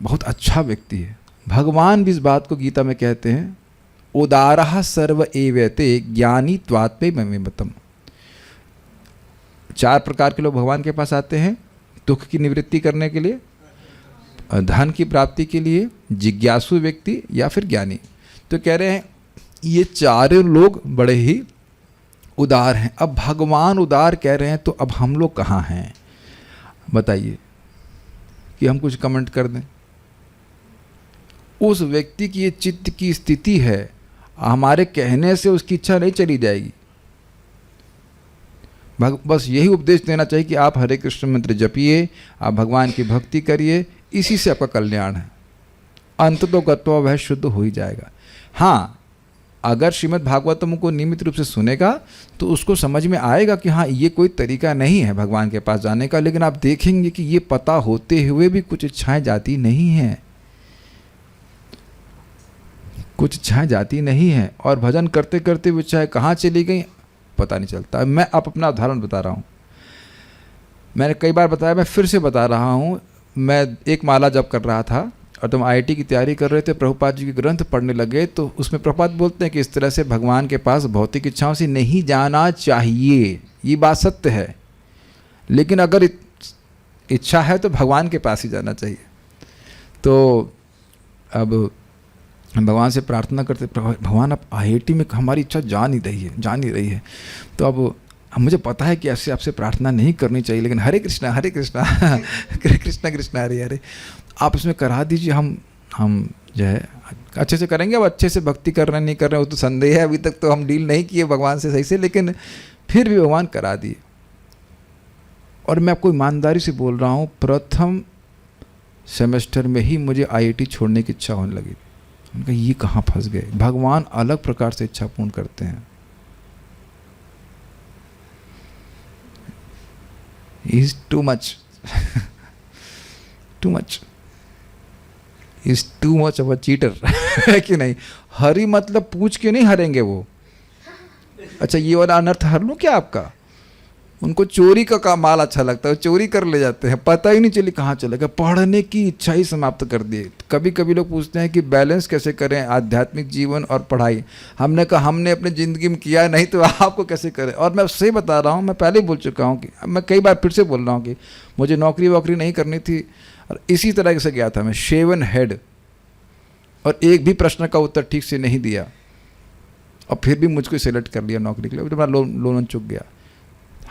बहुत अच्छा व्यक्ति है। भगवान भी इस बात को गीता में कहते हैं, उदारः सर्व एवते ज्ञानी त्वात्मे ममेमतम। 4 प्रकार के लोग भगवान के पास आते हैं, दुख की निवृत्ति करने के लिए, धन की प्राप्ति के लिए, जिज्ञासु व्यक्ति या फिर ज्ञानी। तो कह रहे हैं ये चारों लोग बड़े ही उदार हैं। अब भगवान उदार कह रहे हैं तो अब हम लोग कहाँ हैं बताइए, कि हम कुछ कमेंट कर दें। उस व्यक्ति की ये चित्त की स्थिति है, हमारे कहने से उसकी इच्छा नहीं चली जाएगी। बस यही उपदेश देना चाहिए कि आप हरे कृष्ण मंत्र जपिए, आप भगवान की भक्ति करिए, इसी से आपका कल्याण है। अंत तो गत्वा वह शुद्ध हो ही जाएगा। हाँ, अगर श्रीमद् भागवतम को नियमित रूप से सुनेगा तो उसको समझ में आएगा कि हाँ ये कोई तरीका नहीं है भगवान के पास जाने का। लेकिन आप देखेंगे कि ये पता होते हुए भी कुछ इच्छाएं जाती नहीं हैं, कुछ इच्छाएं जाती नहीं हैं, और भजन करते करते वो इच्छाएं कहाँ चली गई पता नहीं चलता। मैं आप अपना उदाहरण बता रहा हूँ, मैंने कई बार बताया, मैं फिर से बता रहा हूँ। मैं एक माला जप कर रहा था और तुम आईआईटी की तैयारी कर रहे थे, प्रभुपाद जी के ग्रंथ पढ़ने लगे, तो उसमें प्रभुपाद बोलते हैं कि इस तरह से भगवान के पास भौतिक इच्छाओं से नहीं जाना चाहिए। ये बात सत्य है, लेकिन अगर इच्छा है तो भगवान के पास ही जाना चाहिए। तो अब हम भगवान से प्रार्थना करते, भगवान आप आईआईटी में हमारी इच्छा जा नहीं रही है। तो अब मुझे पता है कि ऐसे आपसे प्रार्थना नहीं करनी चाहिए, लेकिन हरे कृष्णा कृष्णा कृष्णा हरे हरे आप इसमें करा दीजिए, हम जो है अच्छे से करेंगे। अब अच्छे से भक्ति कर रहे हैं नहीं कर रहे हैं वो तो संदेह है, अभी तक तो हम डील नहीं किए भगवान से सही से, लेकिन फिर भी भगवान करा दिए। और मैं आपको ईमानदारी से बोल रहा हूँ, प्रथम सेमेस्टर में ही मुझे आईआईटी छोड़ने की इच्छा होने लगी। उनका ये कहाँ फंस गए, भगवान अलग प्रकार से इच्छा पूर्ण करते हैं। He's too much He's too much of a cheater है कि नहीं। हरी मतलब पूछ के नहीं हरेंगे वो। अच्छा ये वाला अनर्थ हर लूँ क्या आपका? उनको चोरी का माल अच्छा लगता है, चोरी कर ले जाते हैं, पता ही नहीं चली कहाँ चले गए, पढ़ने की इच्छा ही समाप्त कर दी। कभी कभी लोग पूछते हैं कि बैलेंस कैसे करें आध्यात्मिक जीवन और पढ़ाई। हमने कहा हमने अपनी ज़िंदगी में किया नहीं तो आपको कैसे करें। और मैं सही बता रहा हूँ, मैं पहले ही बोल चुका हूँ कि मैं कई बार फिर से बोल रहा हूँ कि मुझे नौकरी वोकरी नहीं करनी थी, और इसी तरह से गया था मैं, शेवन हेड, और एक भी प्रश्न का उत्तर ठीक से नहीं दिया, और फिर भी मुझको सेलेक्ट कर लिया नौकरी के लिए, तो मेरा लोन चुक गया।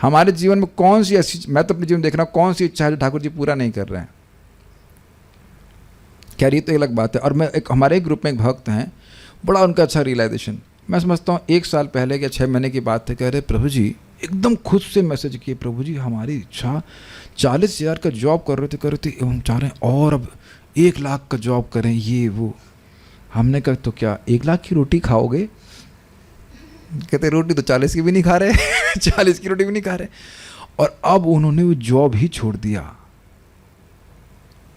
हमारे जीवन में कौन सी ऐसी, मैं तो अपने जीवन में देख रहा हूँ कौन सी इच्छा है जो ठाकुर जी पूरा नहीं कर रहे हैं। क्या ये तो अलग बात है। और मैं हमारे एक ग्रुप में एक भक्त हैं, बड़ा उनका अच्छा रियलाइजेशन, मैं समझता हूँ 1 साल पहले या 6 महीने की बात है, कह रहे प्रभु जी, एकदम खुद से मैसेज किए, प्रभु जी हमारी इच्छा 40,000 का जॉब कर रहे थे हम चाह रहे हैं और अब 1 लाख का जॉब करें, ये वो। हमने कहा तो क्या 1 लाख की रोटी खाओगे? कहते रोटी तो 40 की भी नहीं खा रहे 40 की रोटी भी नहीं खा रहे। और अब उन्होंने वो जॉब ही छोड़ दिया।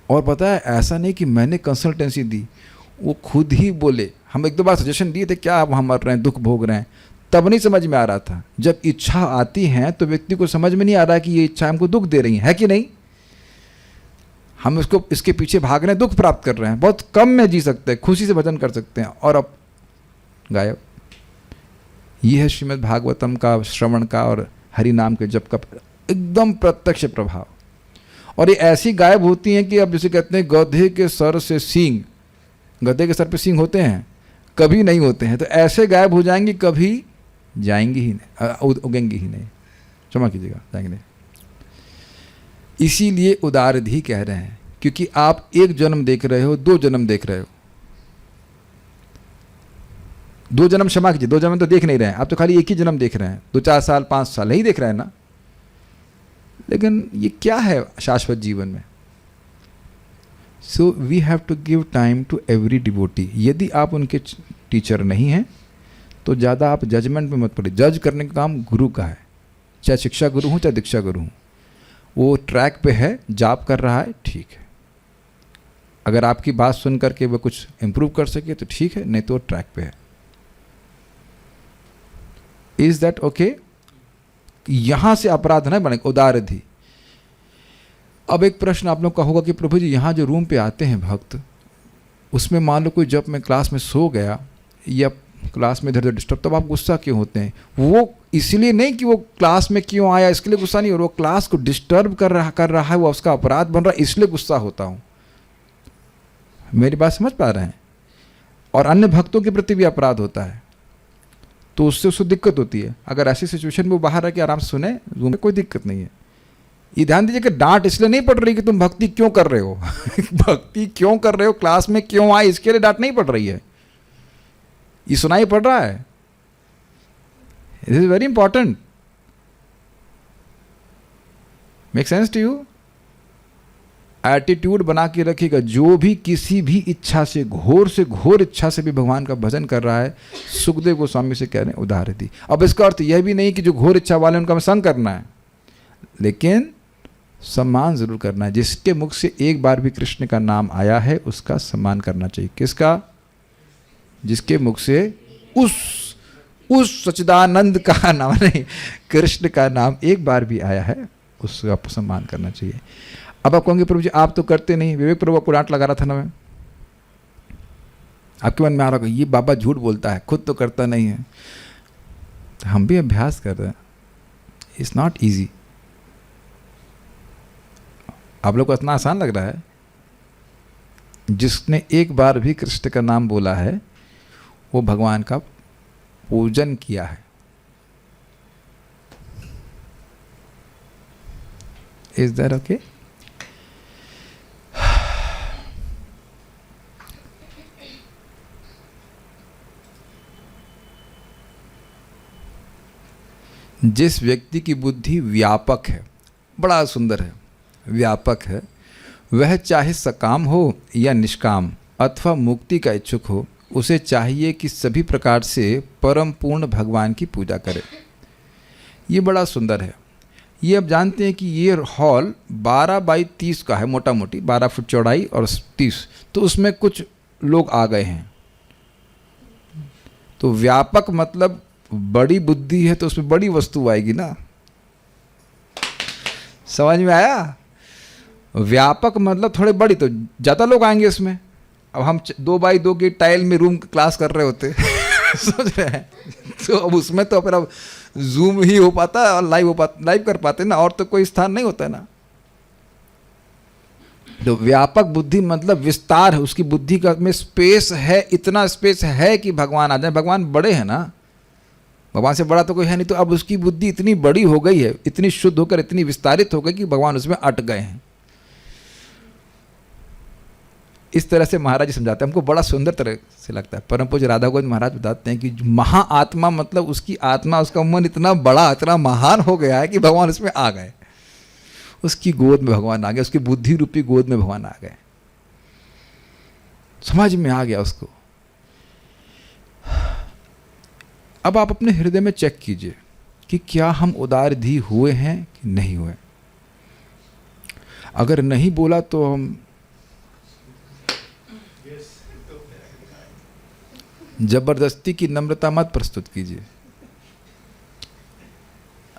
और पता है ऐसा नहीं कि मैंने कंसल्टेंसी दी, वो खुद ही बोले, हम 1-2 बार सजेशन दिए थे, क्या आप हम मर रहे हैं, दुख भोग रहे हैं, तब नहीं समझ में आ रहा था। जब इच्छा आती है तो व्यक्ति को समझ में नहीं आ रहा कि ये इच्छा हमको दुख दे रही है कि नहीं। हम इसके पीछे भाग रहे हैं, दुख प्राप्त कर रहे हैं, बहुत कम में जी सकते हैं, खुशी से भजन कर सकते हैं, और अब गायब। ये है श्रीमद् भागवतम का श्रवण का और हरि नाम के जप का एकदम प्रत्यक्ष प्रभाव। और ये ऐसी गायब होती हैं कि अब जैसे कहते हैं गधे के सर से सींग, गधे के सर पे सींग होते हैं, कभी नहीं होते हैं, तो ऐसे गायब हो जाएंगी, कभी जाएंगी ही नहीं, उगेंगी ही नहीं, क्षमा कीजिएगा, जाएंगे नहीं। इसीलिए उदारधि कह रहे हैं, क्योंकि आप 1 जन्म देख रहे हो, 2 जन्म देख रहे हो। 2 जन्म, क्षमा कीजिए, 2 जन्म तो देख नहीं रहे हैं आप, तो खाली 1 ही जन्म देख रहे हैं, 2-4 साल 5 साल नहीं देख रहे हैं ना। लेकिन ये क्या है शाश्वत जीवन में? So we have to give time to every devotee. यदि आप उनके टीचर नहीं हैं तो ज़्यादा आप जजमेंट में मत पड़े। जज करने का काम गुरु का है, चाहे शिक्षा गुरु हूँ चाहे दीक्षा गुरु हूँ। वो ट्रैक पे है, जाप कर रहा है, ठीक है, अगर आपकी बात सुन करके वो कुछ इम्प्रूव कर सके तो ठीक है, नहीं तो ट्रैक पे है। Is that okay? यहां से अपराध न बने, उदारधि। अब एक प्रश्न आप लोग का होगा कि प्रभु जी यहाँ जो रूम पे आते हैं भक्त, उसमें मान लो कोई जब मैं क्लास में सो गया या क्लास में इधर उधर डिस्टर्ब, तब आप गुस्सा क्यों होते हैं? वो इसलिए नहीं कि वो क्लास में क्यों आया इसके लिए गुस्सा नहीं हो रहा, वो क्लास को डिस्टर्ब कर रहा है, वो उसका अपराध बन रहा है, इसलिए गुस्सा होता हूँ। मेरी बात समझ पा रहे हैं? और अन्य भक्तों के प्रति भी अपराध होता है, तो उससे उसको दिक्कत होती है। अगर ऐसी सिचुएशन में वो बाहर रह के आराम से सुने, रूम में कोई दिक्कत नहीं है। ये ध्यान दीजिए कि डांट इसलिए नहीं पड़ रही कि तुम भक्ति क्यों कर रहे हो भक्ति क्यों कर रहे हो, क्लास में क्यों आए, इसके लिए डांट नहीं पड़ रही है। ये सुनाई पड़ रहा है। This is very important. Make sense to you? Attitude बना के रखिएगा। जो भी किसी भी इच्छा से घोर इच्छा से भी भगवान का भजन कर रहा है, सुखदेव गोस्वामी से कह रहे हैं उदारधि। अब इसका अर्थ यह भी नहीं कि जो घोर इच्छा वाले उनका संग करना है, लेकिन सम्मान जरूर करना है। जिसके मुख से एक बार भी कृष्ण का नाम आया है उसका सम्मान करना चाहिए। किसका? जिसके मुख से उस सच्चिदानंद का नाम नहीं, कृष्ण का नाम एक बार भी आया है, उसका सम्मान करना चाहिए। अब आप कहोगे प्रभु जी आप तो करते नहीं। विवेक प्रभु को डांट लगा रहा था ना मैं, आपके मन में आ रहा होगा ये बाबा झूठ बोलता है, खुद तो करता नहीं है। तो हम भी अभ्यास कर रहे हैं। It's not easy. आप लोग को इतना आसान लग रहा है? जिसने एक बार भी कृष्ण का नाम बोला है वो भगवान का पूजन किया है। Is that okay? जिस व्यक्ति की बुद्धि व्यापक है, बड़ा सुंदर है, व्यापक है, वह चाहे सकाम हो या निष्काम अथवा मुक्ति का इच्छुक हो, उसे चाहिए कि सभी प्रकार से परम पूर्ण भगवान की पूजा करे। ये बड़ा सुंदर है। ये अब जानते हैं कि ये हॉल 12 बाई 30 का है, मोटा मोटी 12 फुट चौड़ाई और 30, तो उसमें कुछ लोग आ गए हैं। तो व्यापक मतलब बड़ी बुद्धि है, तो उसमें बड़ी वस्तु आएगी ना। समझ में आया? व्यापक मतलब थोड़े बड़ी, तो ज़्यादा लोग आएंगे इसमें। अब हम 2 बाई 2 की टाइल में रूम क्लास कर रहे होते समझ रहे हैं? तो अब उसमें तो फिर अब जूम ही हो पाता और लाइव कर पाते ना, और तो कोई स्थान नहीं होता ना। तो व्यापक बुद्धि मतलब विस्तार है, उसकी बुद्धि का में स्पेस है, इतना स्पेस है कि भगवान आ जाए। भगवान बड़े हैं ना, भगवान से बड़ा तो कोई है नहीं। तो अब उसकी बुद्धि इतनी बड़ी हो गई है, इतनी शुद्ध होकर इतनी विस्तारित हो गई कि भगवान उसमें अट गए हैं। इस तरह से महाराज जी समझाते हैं, हमको बड़ा सुंदर तरह से लगता है। परम पूज्य राधा गोविंद महाराज बताते हैं कि महाआत्मा मतलब उसकी आत्मा, उसका मन इतना बड़ा, इतना महान हो गया है कि भगवान उसमें आ गए, उसकी गोद में भगवान आ गए, उसकी बुद्धि रूपी गोद में भगवान आ गए, समझ में आ गया उसको। अब आप अपने हृदय में चेक कीजिए कि क्या हम उदारधि हुए हैं कि नहीं हुए। अगर नहीं बोला तो हम जबरदस्ती की नम्रता मत प्रस्तुत कीजिए।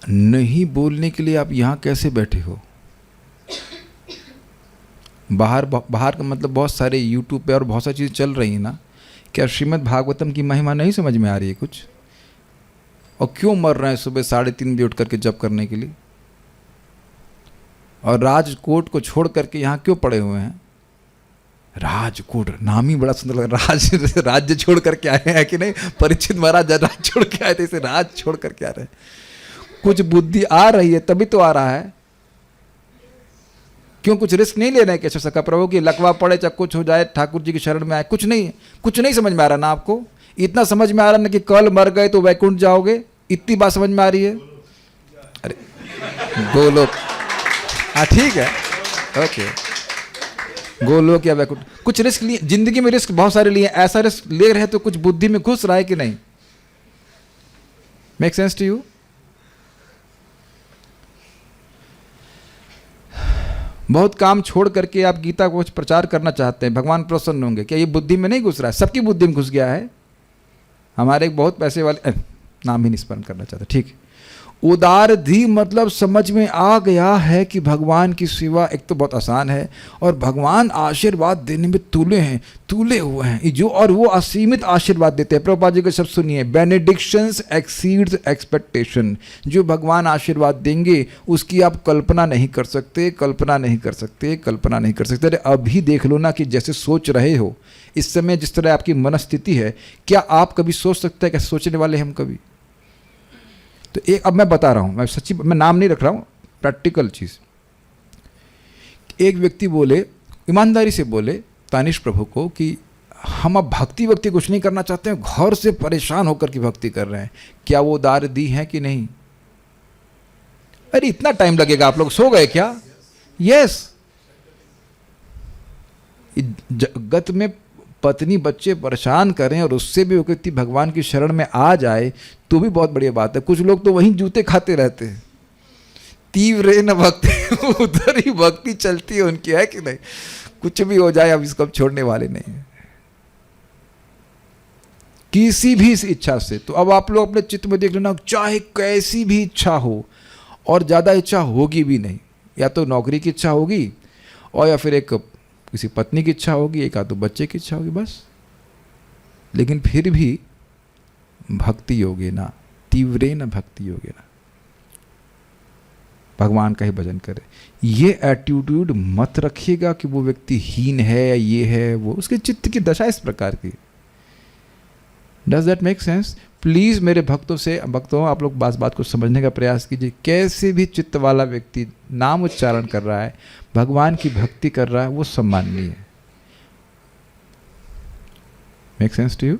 नहीं बोलने के लिए आप यहाँ कैसे बैठे हो? बाहर का मतलब बहुत सारे यूट्यूब पे और बहुत सारी चीज़ें चल रही हैं ना। क्या श्रीमद् भागवतम की महिमा नहीं समझ में आ रही है कुछ? और क्यों मर रहे हैं सुबह 3:30 बजे उठ करके जप करने के लिए? और राजकोट को छोड़ करके यहाँ क्यों पड़े हुए हैं? राजकोट नाम ही बड़ा सुंदर लग रहा है। राज्य छोड़ करके आए हैं कि नहीं? परीक्षित महाराज राज छोड़ के आए थे, इसे राज छोड़ करके आ रहे हैं। कुछ बुद्धि आ रही है तभी तो आ रहा है। क्यों? कुछ रिस्क नहीं ले रहे हैं कैसे सका प्रभु की लकवा पड़े चाहे कुछ हो जाए, ठाकुर जी की शरण में आए, कुछ नहीं समझ में आ रहा ना आपको? इतना समझ में आ रहा ना कि कल मर गए तो वैकुंठ जाओगे, इतनी बात समझ में आ रही है। अरे गोलोक, हाँ ठीक है, ओके, गोलोक या वैकुंठ। कुछ रिस्क लिए जिंदगी में, रिस्क बहुत सारे लिए। ऐसा रिस्क ले रहे तो कुछ बुद्धि में घुस रहा है कि नहीं? Make sense to you? बहुत काम छोड़ करके आप गीता को प्रचार करना चाहते हैं, भगवान प्रसन्न होंगे क्या? ये बुद्धि में नहीं घुस रहा है, सबकी बुद्धि में घुस गया है। हमारे एक बहुत पैसे वाले, नाम ही नहीं स्मरण करना चाहता, ठीक है, उदारधी मतलब समझ में आ गया है कि भगवान की सेवा एक तो बहुत आसान है और भगवान आशीर्वाद देने में तुले हुए हैं जो, और वो असीमित आशीर्वाद देते हैं। प्रभुपाद जी का शब्द सुनिए, बेनेडिक्शंस एक्सीड्स एक्सपेक्टेशन। जो भगवान आशीर्वाद देंगे उसकी आप कल्पना नहीं कर सकते, कल्पना नहीं कर सकते, कल्पना नहीं कर सकते। अरे अभी देख लो ना कि जैसे सोच रहे हो इस समय, जिस तरह आपकी मनस्थिति है, क्या आप कभी सोच सकते हैं? क्या सोचने वाले हम कभी? तो एक, अब मैं बता रहा हूँ, मैं सच्ची, मैं नाम नहीं रख रहा हूँ, प्रैक्टिकल चीज़। एक व्यक्ति बोले, ईमानदारी से बोले तानिश प्रभु को कि हम अब भक्ति कुछ नहीं करना चाहते हैं, घर से परेशान होकर की भक्ति कर रहे हैं, क्या वो उदार दी है कि नहीं? अरे इतना टाइम लगेगा, आप लोग सो गए क्या? यस, जगत में पत्नी बच्चे परेशान करें और उससे भी वो व्यक्ति भगवान की शरण में आ जाए तो भी बहुत बढ़िया बात है। कुछ लोग तो वहीं जूते खाते रहते हैं। तीव्र न भक्ति, उधर ही भक्ति चलती है उनकी, है कि नहीं? कुछ भी हो जाए, अब इसको अब छोड़ने वाले नहीं है किसी भी इस इच्छा से। तो अब आप लोग अपने चित्त में देख लेना, चाहे कैसी भी इच्छा हो, और ज़्यादा इच्छा होगी भी नहीं, या तो नौकरी की इच्छा होगी, और या फिर एक किसी पत्नी की इच्छा होगी, एक आध बच्चे की इच्छा होगी, बस। लेकिन फिर भी भक्ति योगेन, तीव्रेन भक्ति योगेन, भगवान का ही भजन करे। ये एटीट्यूड मत रखिएगा कि वो व्यक्ति हीन है, ये है वो, उसके चित्त की दशा इस प्रकार की। Does that make sense? Please मेरे भक्तों आप लोग बात को समझने का प्रयास कीजिए। कैसे भी चित्त वाला व्यक्ति नाम उच्चारण कर रहा है, भगवान की भक्ति कर रहा है, वो सम्माननीय है। Make sense to you?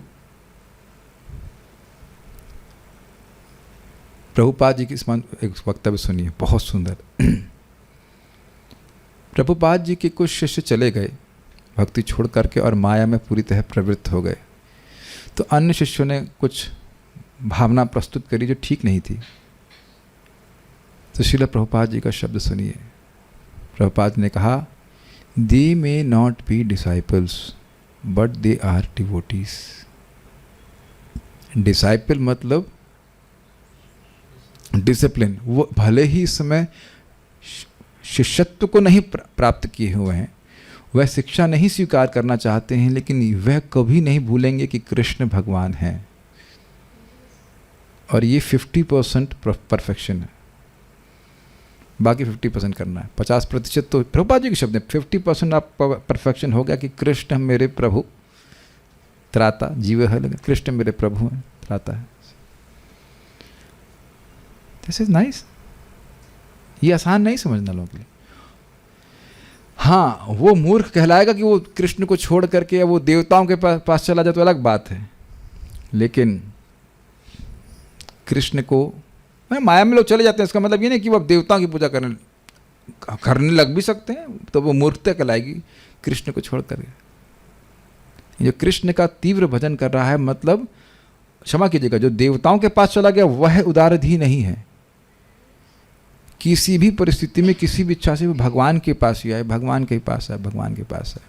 Prabhupada ji की एक वक्तव्य सुनिए, बहुत सुंदर। प्रभुपाद जी के कुछ शिष्य चले गए भक्ति छोड़ करके और माया में पूरी तरह प्रवृत्त हो गए। तो अन्य शिष्यों ने कुछ भावना प्रस्तुत करी जो ठीक नहीं थी। तो श्रील प्रभुपाद जी का शब्द सुनिए। प्रभुपाद ने कहा, they may not be disciples but they are devotees. Disciple मतलब डिसिप्लिन। वो भले ही इस समय शिष्यत्व को नहीं प्राप्त किए हुए हैं, वह शिक्षा नहीं स्वीकार करना चाहते हैं, लेकिन वह कभी नहीं भूलेंगे कि कृष्ण भगवान हैं। और ये 50% परफेक्शन है, बाकी 50% करना है। 50% तो प्रभुपाद जी के शब्द हैं, 50% आप परफेक्शन हो गया कि कृष्ण मेरे प्रभु त्राता जीव है, लेकिन कृष्ण मेरे प्रभु हैं, त्राता है। This is nice. ये आसान नहीं समझना लोगों के लिए। हाँ, वो मूर्ख कहलाएगा कि वो कृष्ण को छोड़ करके वो देवताओं के पास चला जाए तो अलग बात है, लेकिन कृष्ण को माया में लोग चले जाते हैं, इसका मतलब ये नहीं कि वो अब देवताओं की पूजा करने लग भी सकते हैं, तो वो मूर्खता कहलाएगी कृष्ण को छोड़ करके। जो कृष्ण का तीव्र भजन कर रहा है, मतलब क्षमा कीजिएगा, जो देवताओं के पास चला गया वह उदारधी नहीं है। किसी भी परिस्थिति में किसी भी इच्छा से वो भगवान के पास ही आए, भगवान के पास है, भगवान के पास है।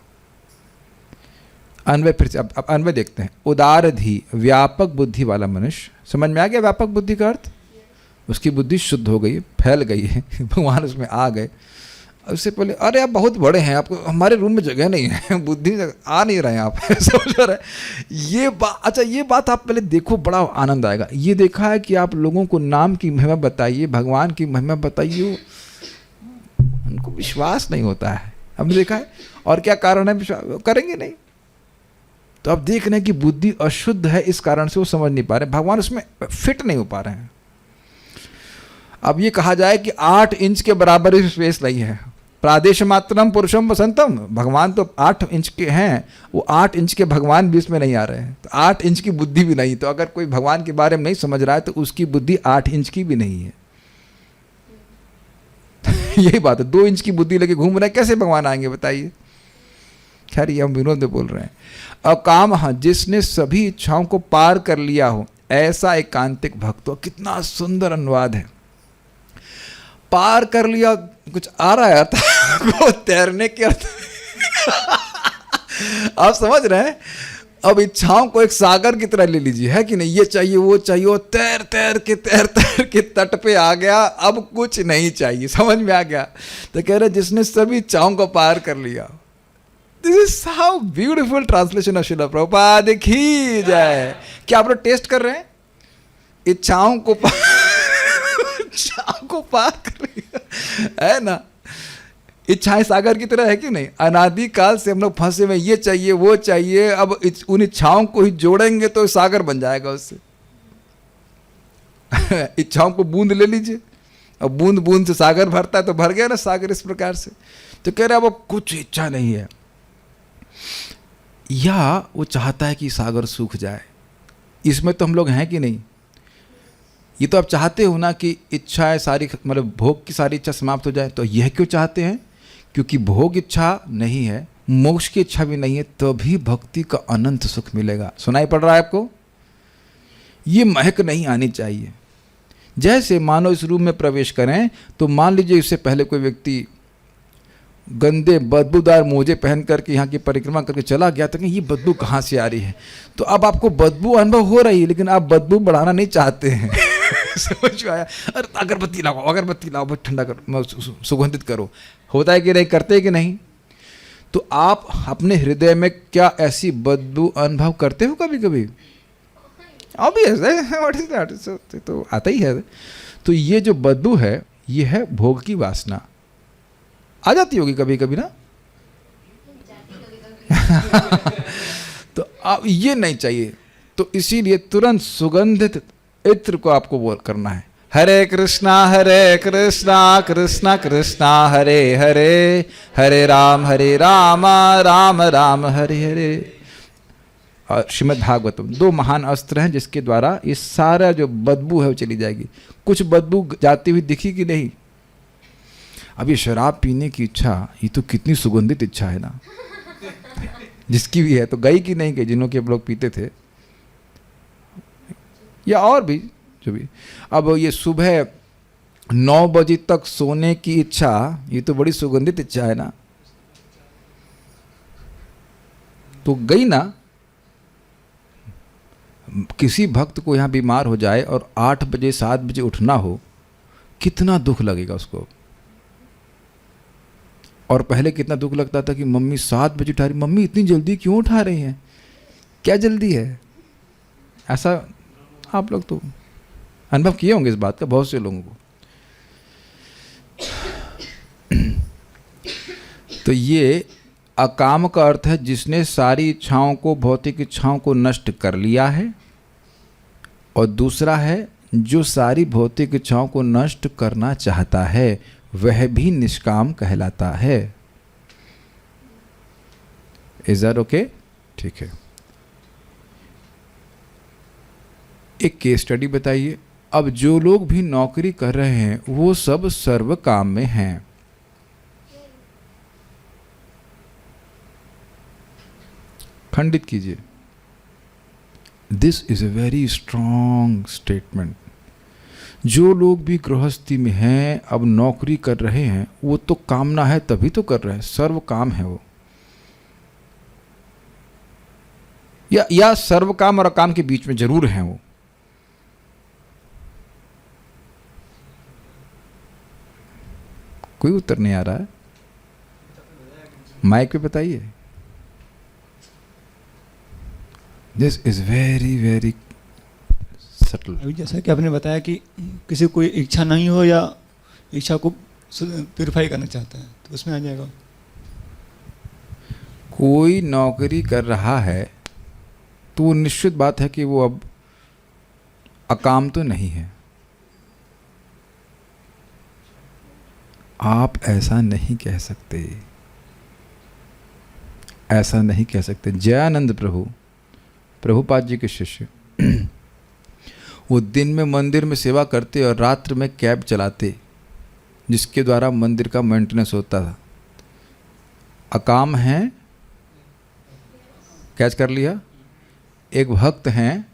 अन्वय फिर से, अब अन्वय देखते हैं। उदारधी व्यापक बुद्धि वाला मनुष्य। समझ में आ गया व्यापक बुद्धि का अर्थ? उसकी बुद्धि शुद्ध हो गई, फैल गई है, भगवान उसमें आ गए। उससे पहले अरे आप बहुत बड़े हैं, आपको हमारे रूम में जगह नहीं है, बुद्धि आ नहीं रहे हैं आप, समझ रहे हैं? ये बात, अच्छा ये बात आप पहले देखो, बड़ा आनंद आएगा। ये देखा है कि आप लोगों को नाम की महिमा बताइए, भगवान की महिमा बताइए, उनको विश्वास नहीं होता है। हमने देखा है। और क्या कारण है? विश्वास करेंगे नहीं। तो अब देख रहे हैं कि बुद्धि अशुद्ध है, इस कारण से वो समझ नहीं पा रहे, भगवान उसमें फिट नहीं हो पा रहे हैं। अब ये कहा जाए कि 8 इंच के बराबर ही स्पेस नहीं है। प्रादेश मात्रम पुरुषम वसंतम, भगवान तो 8 इंच के हैं, वो 8 इंच के भगवान भी इसमें नहीं आ रहे हैं, तो 8 इंच की बुद्धि भी नहीं। तो अगर कोई भगवान के बारे में नहीं समझ रहा है तो उसकी बुद्धि 8 इंच की भी नहीं है। यही बात है, 2 इंच की बुद्धि लेके घूम रहे हैं, कैसे भगवान आएंगे बताइए? खैर ये हम विनोद में बोल रहे हैं। अकाम, जिसने सभी इच्छाओं को पार कर लिया हो, ऐसा एकांतिक भक्त हो। कितना सुंदर अनुवाद है। पार कर लिया, कुछ आ रहा है अर्थ को तैरने के अर्थ आप समझ रहे हैं। अब इच्छाओं को एक सागर की तरह ले लीजिए, है कि नहीं, ये चाहिए वो चाहिए, वो तैर तैर के तट पे आ गया, अब कुछ नहीं चाहिए, समझ में आ गया। तो कह रहे जिसने सभी इच्छाओं को पार कर लिया। This is how beautiful translation of Srila Prabhupada की जय। क्या आप लोग टेस्ट कर रहे हैं? इच्छाओं को पार कर लिया, है ना। इच्छाएं सागर की तरह है कि नहीं। अनादि काल से हम लोग फंसे हुए, ये चाहिए वो चाहिए। अब उन इच्छाओं को ही जोड़ेंगे तो सागर बन जाएगा उससे। इच्छाओं को बूंद ले लीजिए, अब बूंद बूंद से सागर भरता है, तो भर गया ना सागर इस प्रकार से। तो कह रहे अब कुछ इच्छा नहीं है, या वो चाहता है कि सागर सूख जाए। इसमें तो हम लोग हैं कि नहीं। ये तो आप चाहते हो ना कि इच्छाएं सारी, मतलब भोग की सारी इच्छा समाप्त हो जाए। तो यह क्यों चाहते हैं? क्योंकि भोग इच्छा नहीं है, मोक्ष की इच्छा भी नहीं है, तभी भक्ति का अनंत सुख मिलेगा। सुनाई पड़ रहा है आपको? ये महक नहीं आनी चाहिए। जैसे मानो इस रूम में प्रवेश करें तो मान लीजिए इससे पहले कोई व्यक्ति गंदे बदबूदार मोजे पहन करके यहाँ की परिक्रमा करके चला गया, तो ये बदबू कहाँ से आ रही है। तो अब आपको बदबू अनुभव हो रही है, लेकिन आप बदबू बढ़ाना नहीं चाहते हैं। समझ में आया? अरे अगरबत्ती लाओ, अगरबत्ती लाओ, बहुत ठंडा करो, सुगंधित करो। होता है कि नहीं, करते हैं कि नहीं? तो आप अपने हृदय में क्या ऐसी बदबू अनुभव करते हो कभी कभी? ऑब्वियस तो आता ही है। तो ये जो बदबू है, ये है भोग की वासना। आ जाती होगी कभी कभी ना। तो अब ये नहीं चाहिए, तो इसीलिए तुरंत सुगंधित इत्र को आपको बोल करना है। हरे कृष्णा कृष्णा कृष्णा हरे हरे, हरे राम राम राम हरे हरे। और श्रीमद् भागवतम 2 महान अस्त्र हैं जिसके द्वारा ये सारा जो बदबू है वो चली जाएगी। कुछ बदबू जाती हुई दिखी कि नहीं? अब ये शराब पीने की इच्छा, ये तो कितनी सुगंधित इच्छा है ना। जिसकी भी है तो गई कि नहीं गई, जिन्हों के लोग पीते थे या और भी जो भी। अब ये सुबह 9 बजे तक सोने की इच्छा, ये तो बड़ी सुगंधित इच्छा है ना। तो गई ना। किसी भक्त को यहाँ बीमार हो जाए और 8 बजे 7 बजे उठना हो, कितना दुख लगेगा उसको। और पहले कितना दुख लगता था कि मम्मी 7 बजे उठा रही, मम्मी इतनी जल्दी क्यों उठा रही हैं, क्या जल्दी है। ऐसा आप लोग तो अनुभव किए होंगे इस बात का, बहुत से लोगों को। तो ये अकाम का अर्थ है जिसने सारी इच्छाओं को, भौतिक इच्छाओं को नष्ट कर लिया है। और दूसरा है जो सारी भौतिक इच्छाओं को नष्ट करना चाहता है, वह भी निष्काम कहलाता है। Is that okay? ठीक है। एक केस स्टडी बताइए। अब जो लोग भी नौकरी कर रहे हैं वो सब सर्व काम में हैं। खंडित कीजिए। This is a very strong statement. जो लोग भी गृहस्थी में हैं, अब नौकरी कर रहे हैं, वो तो कामना है तभी तो कर रहे हैं, सर्व काम है वो। या सर्व काम और अकाम के बीच में जरूर हैं वो। कोई उत्तर नहीं आ रहा है, माइक पे बताइए। This is very very subtle. अभी जैसा कि आपने बताया कि किसी को कोई इच्छा नहीं हो या इच्छा को प्यूरिफाई करना चाहता है, तो उसमें आ जाएगा। कोई नौकरी कर रहा है तो वो निश्चित बात है कि वो अब अकाम तो नहीं है। आप ऐसा नहीं कह सकते, ऐसा नहीं कह सकते। जयानंद प्रभुपाद जी के शिष्य वो दिन में मंदिर में सेवा करते और रात्र में कैब चलाते, जिसके द्वारा मंदिर का मेंटेनेंस होता था। अकाम है, कैच कर लिया। एक भक्त हैं,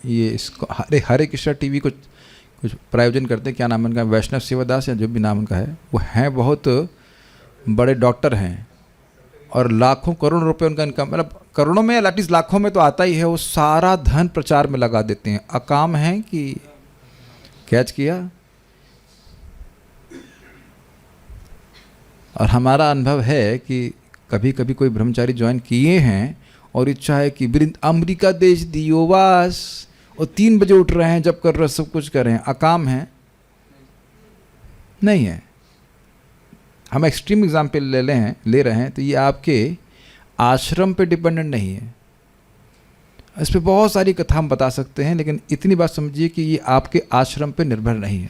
ये इसको हरे कृष्णा टीवी को कुछ प्रायोजन करते हैं, क्या नाम उनका, वैष्णव सेवादास या जो भी नाम उनका है, वो हैं बहुत बड़े डॉक्टर हैं और लाखों करोड़ों रुपए उनका इनकम, मतलब करोड़ों में एटलीस्ट लाखों में तो आता ही है। वो सारा धन प्रचार में लगा देते हैं। अकाम है कि कैच किया। और हमारा अनुभव है कि कभी कभी कोई ब्रह्मचारी ज्वाइन किए हैं और इच्छा है कि अमेरिका देश दियो वास, और 3 बजे उठ रहे हैं, जब कर रहे सब कुछ कर रहे हैं। अकाम है? नहीं है। हम एक्सट्रीम एग्जाम्पल ले रहे हैं तो ये आपके आश्रम पे डिपेंडेंट नहीं है। इस पे बहुत सारी कथा हम बता सकते हैं, लेकिन इतनी बात समझिए कि ये आपके आश्रम पे निर्भर नहीं है।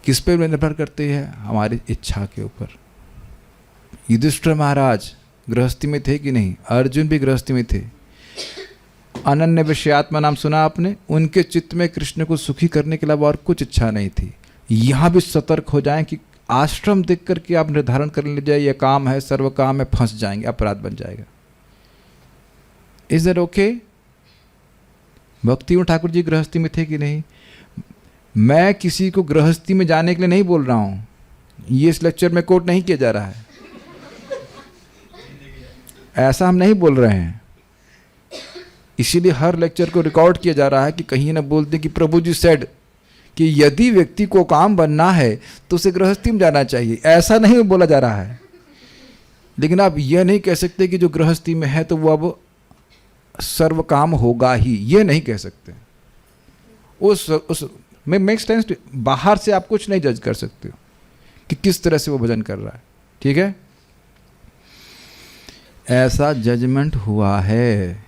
किस पे निर्भर करते हैं? हमारी इच्छा के ऊपर। युधिष्ठिर महाराज गृहस्थी में थे कि नहीं? अर्जुन भी गृहस्थी में थे। अनन्य विषयात्मा नाम सुना आपने? उनके चित्त में कृष्ण को सुखी करने के अलावा और कुछ इच्छा नहीं थी। यहाँ भी सतर्क हो जाएं कि आश्रम देख करके आप निर्धारण कर लीजिए ये काम है, सर्व काम है, फंस जाएंगे, अपराध बन जाएगा। Is that okay? भक्ति ठाकुर जी गृहस्थी में थे कि नहीं? मैं किसी को गृहस्थी में जाने के लिए नहीं बोल रहा हूँ, ये इस लेक्चर में कोट नहीं किया जा रहा है, ऐसा हम नहीं बोल रहे हैं। इसीलिए हर लेक्चर को रिकॉर्ड किया जा रहा है कि कहीं ना बोलते कि प्रभु जी सेड कि यदि व्यक्ति को काम बनना है तो उसे गृहस्थी में जाना चाहिए, ऐसा नहीं बोला जा रहा है। लेकिन आप यह नहीं कह सकते कि जो गृहस्थी में है तो वो अब सर्व काम होगा ही, ये नहीं कह सकते। उस में मेक्स सेंस। बाहर से आप कुछ नहीं जज कर सकते हो कि किस तरह से वो भजन कर रहा है, ठीक है? ऐसा जजमेंट हुआ है।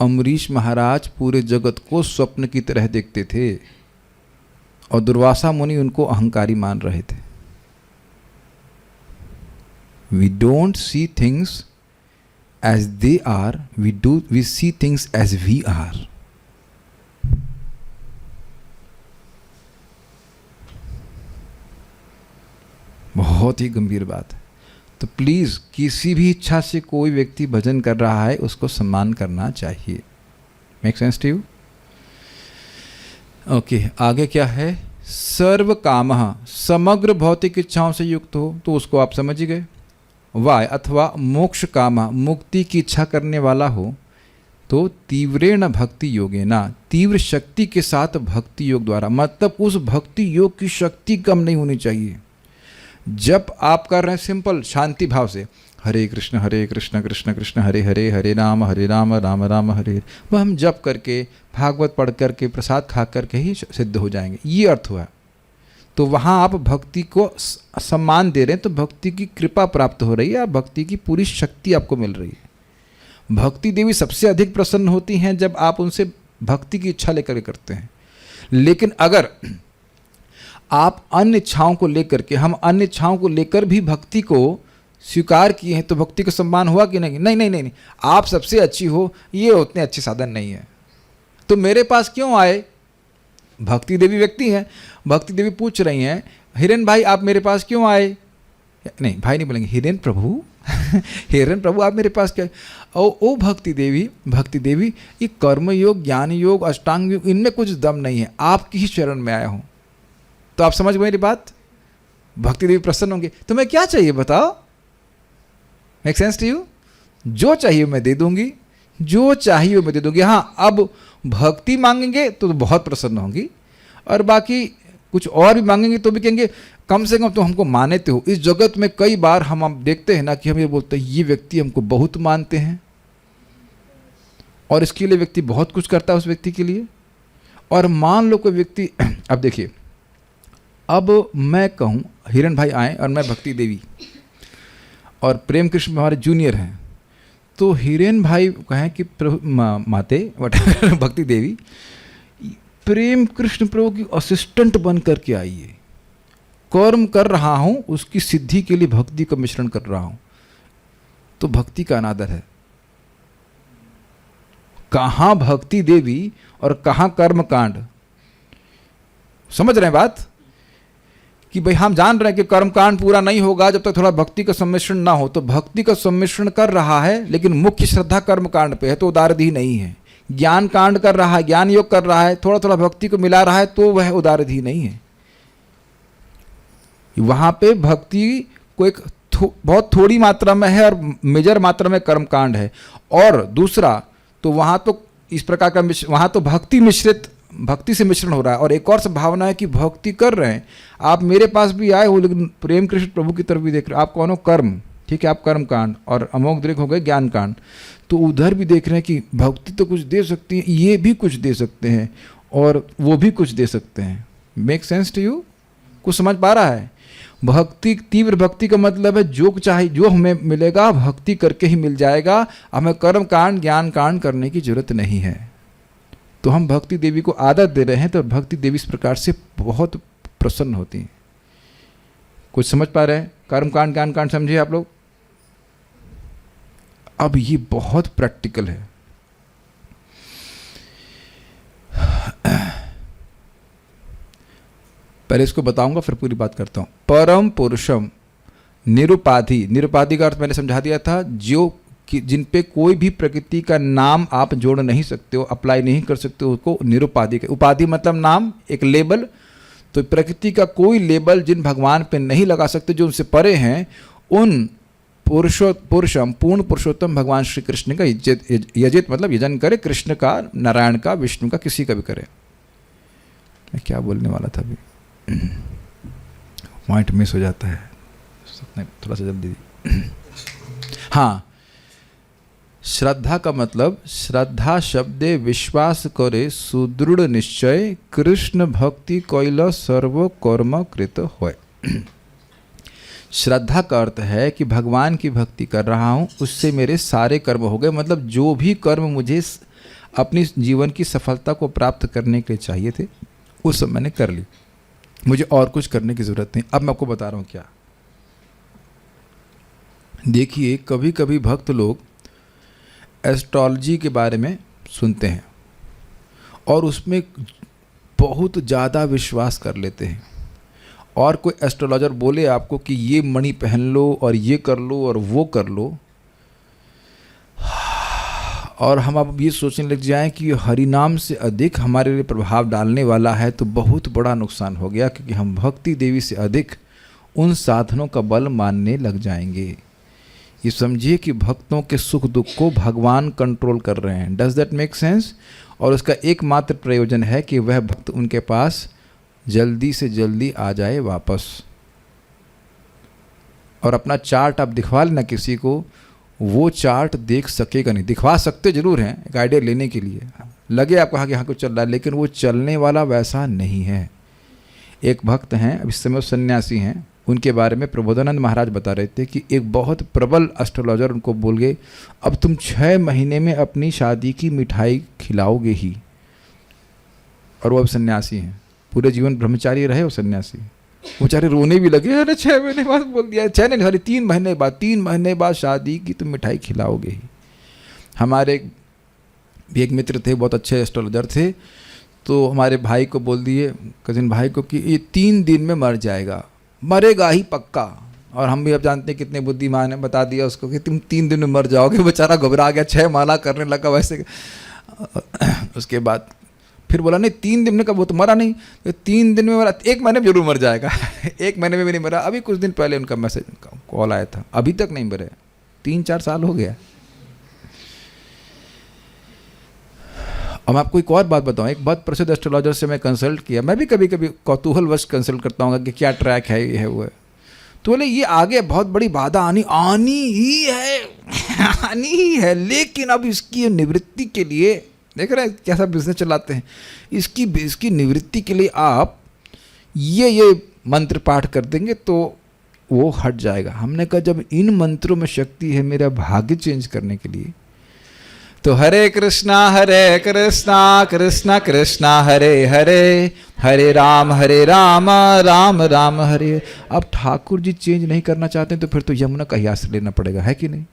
अम्बरीश महाराज पूरे जगत को स्वप्न की तरह देखते थे और दुर्वासा मुनि उनको अहंकारी मान रहे थे। We don't see things as they are, we see things as we are. बहुत ही गंभीर बात है। तो प्लीज़ किसी भी इच्छा से कोई व्यक्ति भजन कर रहा है उसको सम्मान करना चाहिए। Make sense to you? Okay, आगे क्या है? सर्व कामः, समग्र भौतिक इच्छाओं से युक्त हो, तो उसको आप समझ ही गए। वाय अथवा मोक्ष कामः, मुक्ति की इच्छा करने वाला हो, तो तीव्रेण भक्ति योगेन, तीव्र शक्ति के साथ भक्ति योग द्वारा, मतलब उस भक्ति योग की शक्ति कम नहीं होनी चाहिए। जब आप कर रहे हैं सिंपल शांति भाव से हरे कृष्ण कृष्ण कृष्ण हरे हरे, हरे राम राम राम हरे, वह हम जप करके भागवत पढ़ करके प्रसाद खा करके ही सिद्ध हो जाएंगे, ये अर्थ हुआ। तो वहाँ आप भक्ति को सम्मान दे रहे हैं, तो भक्ति की कृपा प्राप्त हो रही है, भक्ति की पूरी शक्ति आपको मिल रही है। भक्ति देवी सबसे अधिक प्रसन्न होती हैं जब आप उनसे भक्ति की इच्छा लेकर करते हैं। लेकिन अगर आप अन्य इच्छाओं को लेकर के, हम अन्य इच्छाओं को लेकर भी भक्ति को स्वीकार किए हैं, तो भक्ति का सम्मान हुआ कि नहीं? नहीं नहीं नहीं, आप सबसे अच्छी हो, ये उतने अच्छे साधन नहीं है, तो मेरे पास क्यों आए? भक्ति देवी व्यक्ति हैं, भक्ति देवी पूछ रही हैं, हिरेन भाई आप मेरे पास क्यों आए? नहीं भाई नहीं बोलेंगे, हिरेन प्रभु हिरेन प्रभु आप मेरे पास क्या? ओ भक्ति देवी ये कर्म योग, ज्ञान योग, अष्टांग योग, इनमें कुछ दम नहीं है, आपकी ही शरण में आया हूँ। तो आप समझ गए मेरी बात? भक्ति देवी प्रसन्न होंगे। तुम्हें क्या चाहिए बताओ? Make sense to you? जो चाहिए मैं दे दूंगी, जो चाहिए मैं दे दूंगी। हाँ, अब भक्ति मांगेंगे तो बहुत प्रसन्न होंगी, और बाकी कुछ और भी मांगेंगे तो भी कहेंगे कम से कम तो हमको मानते हो। इस जगत में कई बार हम देखते हैं ना कि हम ये बोलते हैं ये व्यक्ति हमको बहुत मानते हैं, और इसके लिए व्यक्ति बहुत कुछ करता है उस व्यक्ति के लिए। और मान लो कोई व्यक्ति, अब देखिए, अब मैं कहूँ हिरण भाई आए और मैं भक्ति देवी, और प्रेम कृष्ण हमारे जूनियर हैं, तो हिरेन भाई कहें कि माते भक्ति देवी प्रेम कृष्ण प्रभु की असिस्टेंट बन करके आइए, कर्म कर रहा हूँ, उसकी सिद्धि के लिए भक्ति का मिश्रण कर रहा हूँ, तो भक्ति का अनादर है। कहाँ भक्ति देवी और कहाँ कर्म कांड? समझ रहे हैं बात? कि भाई हम जान रहे हैं कि कर्मकांड पूरा नहीं होगा जब तक थोड़ा भक्ति का सम्मिश्रण ना हो, तो भक्ति का सम्मिश्रण कर रहा है, लेकिन मुख्य श्रद्धा कर्मकांड पे है, तो उदारदी नहीं है। ज्ञान कांड कर रहा है, ज्ञान योग कर रहा है, थोड़ा थोड़ा भक्ति को मिला रहा है, तो वह उदारधि नहीं है। वहां पे भक्ति को एक बहुत थोड़ी मात्रा में है और मेजर मात्रा में कर्म कांड है। और दूसरा तो वहां तो इस प्रकार का वहां तो भक्ति से मिश्रण हो रहा है। और एक और संभावना है कि भक्ति कर रहे हैं, आप मेरे पास भी आए हो लेकिन प्रेम कृष्ण प्रभु की तरफ भी देख रहे हो, आप कौन हो? कर्म, ठीक है, आप कर्म कांड, और अमोघ दृक हो गए ज्ञान कांड। तो उधर भी देख रहे हैं कि भक्ति तो कुछ दे सकती है, ये भी कुछ दे सकते हैं और वो भी कुछ दे सकते हैं। Make sense to you? कुछ समझ पा रहा है? भक्ति, तीव्र भक्ति का मतलब है जो चाहे जो हमें मिलेगा भक्ति करके ही मिल जाएगा, हमें कर्म कांड ज्ञान कांड करने की जरूरत नहीं है। तो हम भक्ति देवी को आदत दे रहे हैं, तो भक्ति देवी इस प्रकार से बहुत प्रसन्न होती हैं। कुछ समझ पा रहे हैं? कर्म कांड ज्ञान कांड समझिए आप लोग। अब ये बहुत प्रैक्टिकल है। पहले इसको बताऊंगा फिर पूरी बात करता हूं। परम पुरुषम निरुपाधि, निरुपाधि का अर्थ मैंने समझा दिया था, जो जिन पे कोई भी प्रकृति का नाम आप जोड़ नहीं सकते हो, अप्लाई नहीं कर सकते हो, उसको निरुपाधि। उपाधि मतलब नाम, एक लेबल। तो प्रकृति का कोई लेबल जिन भगवान पे नहीं लगा सकते, जो उनसे परे हैं, उन पुरुषम पूर्ण पुरुषोत्तम भगवान श्री कृष्ण का यजित मतलब यजन करे, कृष्ण का, नारायण का, विष्णु का, किसी का भी करे। मैं क्या बोलने वाला था अभी? पॉइंट मिस हो जाता है, थोड़ा सा जल्दी। हाँ, श्रद्धा का मतलब, श्रद्धा शब्दे विश्वास करे सुदृढ़ निश्चय, कृष्ण भक्ति कैल सर्व कर्म कृत होय। श्रद्धा का अर्थ है कि भगवान की भक्ति कर रहा हूँ, उससे मेरे सारे कर्म हो गए। मतलब जो भी कर्म मुझे अपनी जीवन की सफलता को प्राप्त करने के लिए चाहिए थे, वो सब मैंने कर ली, मुझे और कुछ करने की ज़रूरत नहीं। अब मैं आपको बता रहा हूँ क्या। देखिए, कभी कभी भक्त लोग एस्ट्रोलॉजी के बारे में सुनते हैं और उसमें बहुत ज़्यादा विश्वास कर लेते हैं। और कोई एस्ट्रोलॉजर बोले आपको कि ये मणि पहन लो और ये कर लो और वो कर लो, और हम अब ये सोचने लग जाएं कि हरिनाम से अधिक हमारे लिए प्रभाव डालने वाला है, तो बहुत बड़ा नुकसान हो गया, क्योंकि हम भक्ति देवी से अधिक उन साधनों का बल मानने लग जाएंगे। ये समझिए कि भक्तों के सुख दुख को भगवान कंट्रोल कर रहे हैं। Does that make sense? और उसका एकमात्र प्रयोजन है कि वह भक्त उनके पास जल्दी से जल्दी आ जाए वापस। और अपना चार्ट आप दिखवा लेना किसी को, वो चार्ट देख सकेगा नहीं। दिखवा सकते जरूर हैं एक आइडिया लेने के लिए, लगे आपको हाँ कि हाँ कुछ चल रहा है, लेकिन वो चलने वाला वैसा नहीं है। एक भक्त हैं, अब इस समय सन्यासी हैं, उनके बारे में प्रबोधानंद महाराज बता रहे थे कि एक बहुत प्रबल एस्ट्रोलॉजर उनको बोल गए, अब तुम 6 महीने में अपनी शादी की मिठाई खिलाओगे ही। और वो अब सन्यासी हैं, पूरे जीवन ब्रह्मचारी रहे वो सन्यासी। वो बेचारे रोने भी लगे, अरे 6 महीने बाद बोल दिया, 6 नहीं सॉरी 3 महीने बाद, 3 महीने बाद शादी की तुम मिठाई खिलाओगे ही। हमारे भी एक मित्र थे, बहुत अच्छे एस्ट्रोलॉजर थे, तो हमारे भाई को बोल दिए, कजिन भाई को, कि ये 3 दिन में मर जाएगा, मरेगा ही पक्का। और हम भी अब जानते हैं कितने बुद्धिमान है, बता दिया उसको कि तुम 3 दिन में मर जाओगे। बेचारा घबरा गया, 6 माला करने लगा वैसे। उसके बाद फिर बोला नहीं 3 दिन में, कब वो तो मरा नहीं, तो 3 दिन में मरा, 1 महीने में जरूर मर जाएगा। 1 महीने में भी नहीं मरा। अभी कुछ दिन पहले उनका मैसेज कॉल आया था, अभी तक नहीं मरे, 3-4 साल हो गया। अब आपको एक और बात बताऊं, एक बहुत प्रसिद्ध एस्ट्रोलॉजर से मैं कंसल्ट किया, मैं भी कभी कभी कौतूहलवश कंसल्ट करता हूँ कि क्या ट्रैक है, ये है वो है। तो बोले ये आगे बहुत बड़ी बाधा आनी ही है, लेकिन अब इसकी निवृत्ति के लिए, देख रहे हैं कैसा बिजनेस चलाते हैं, इसकी निवृत्ति के लिए आप ये मंत्र पाठ कर देंगे तो वो हट जाएगा। हमने कहा जब इन मंत्रों में शक्ति है मेरा भाग्य चेंज करने के लिए, तो हरे कृष्णा कृष्णा कृष्णा हरे हरे, हरे राम राम राम हरे। अब ठाकुर जी चेंज नहीं करना चाहते हैं तो फिर तो यमुना का ही आश्रय लेना पड़ेगा, है कि नहीं?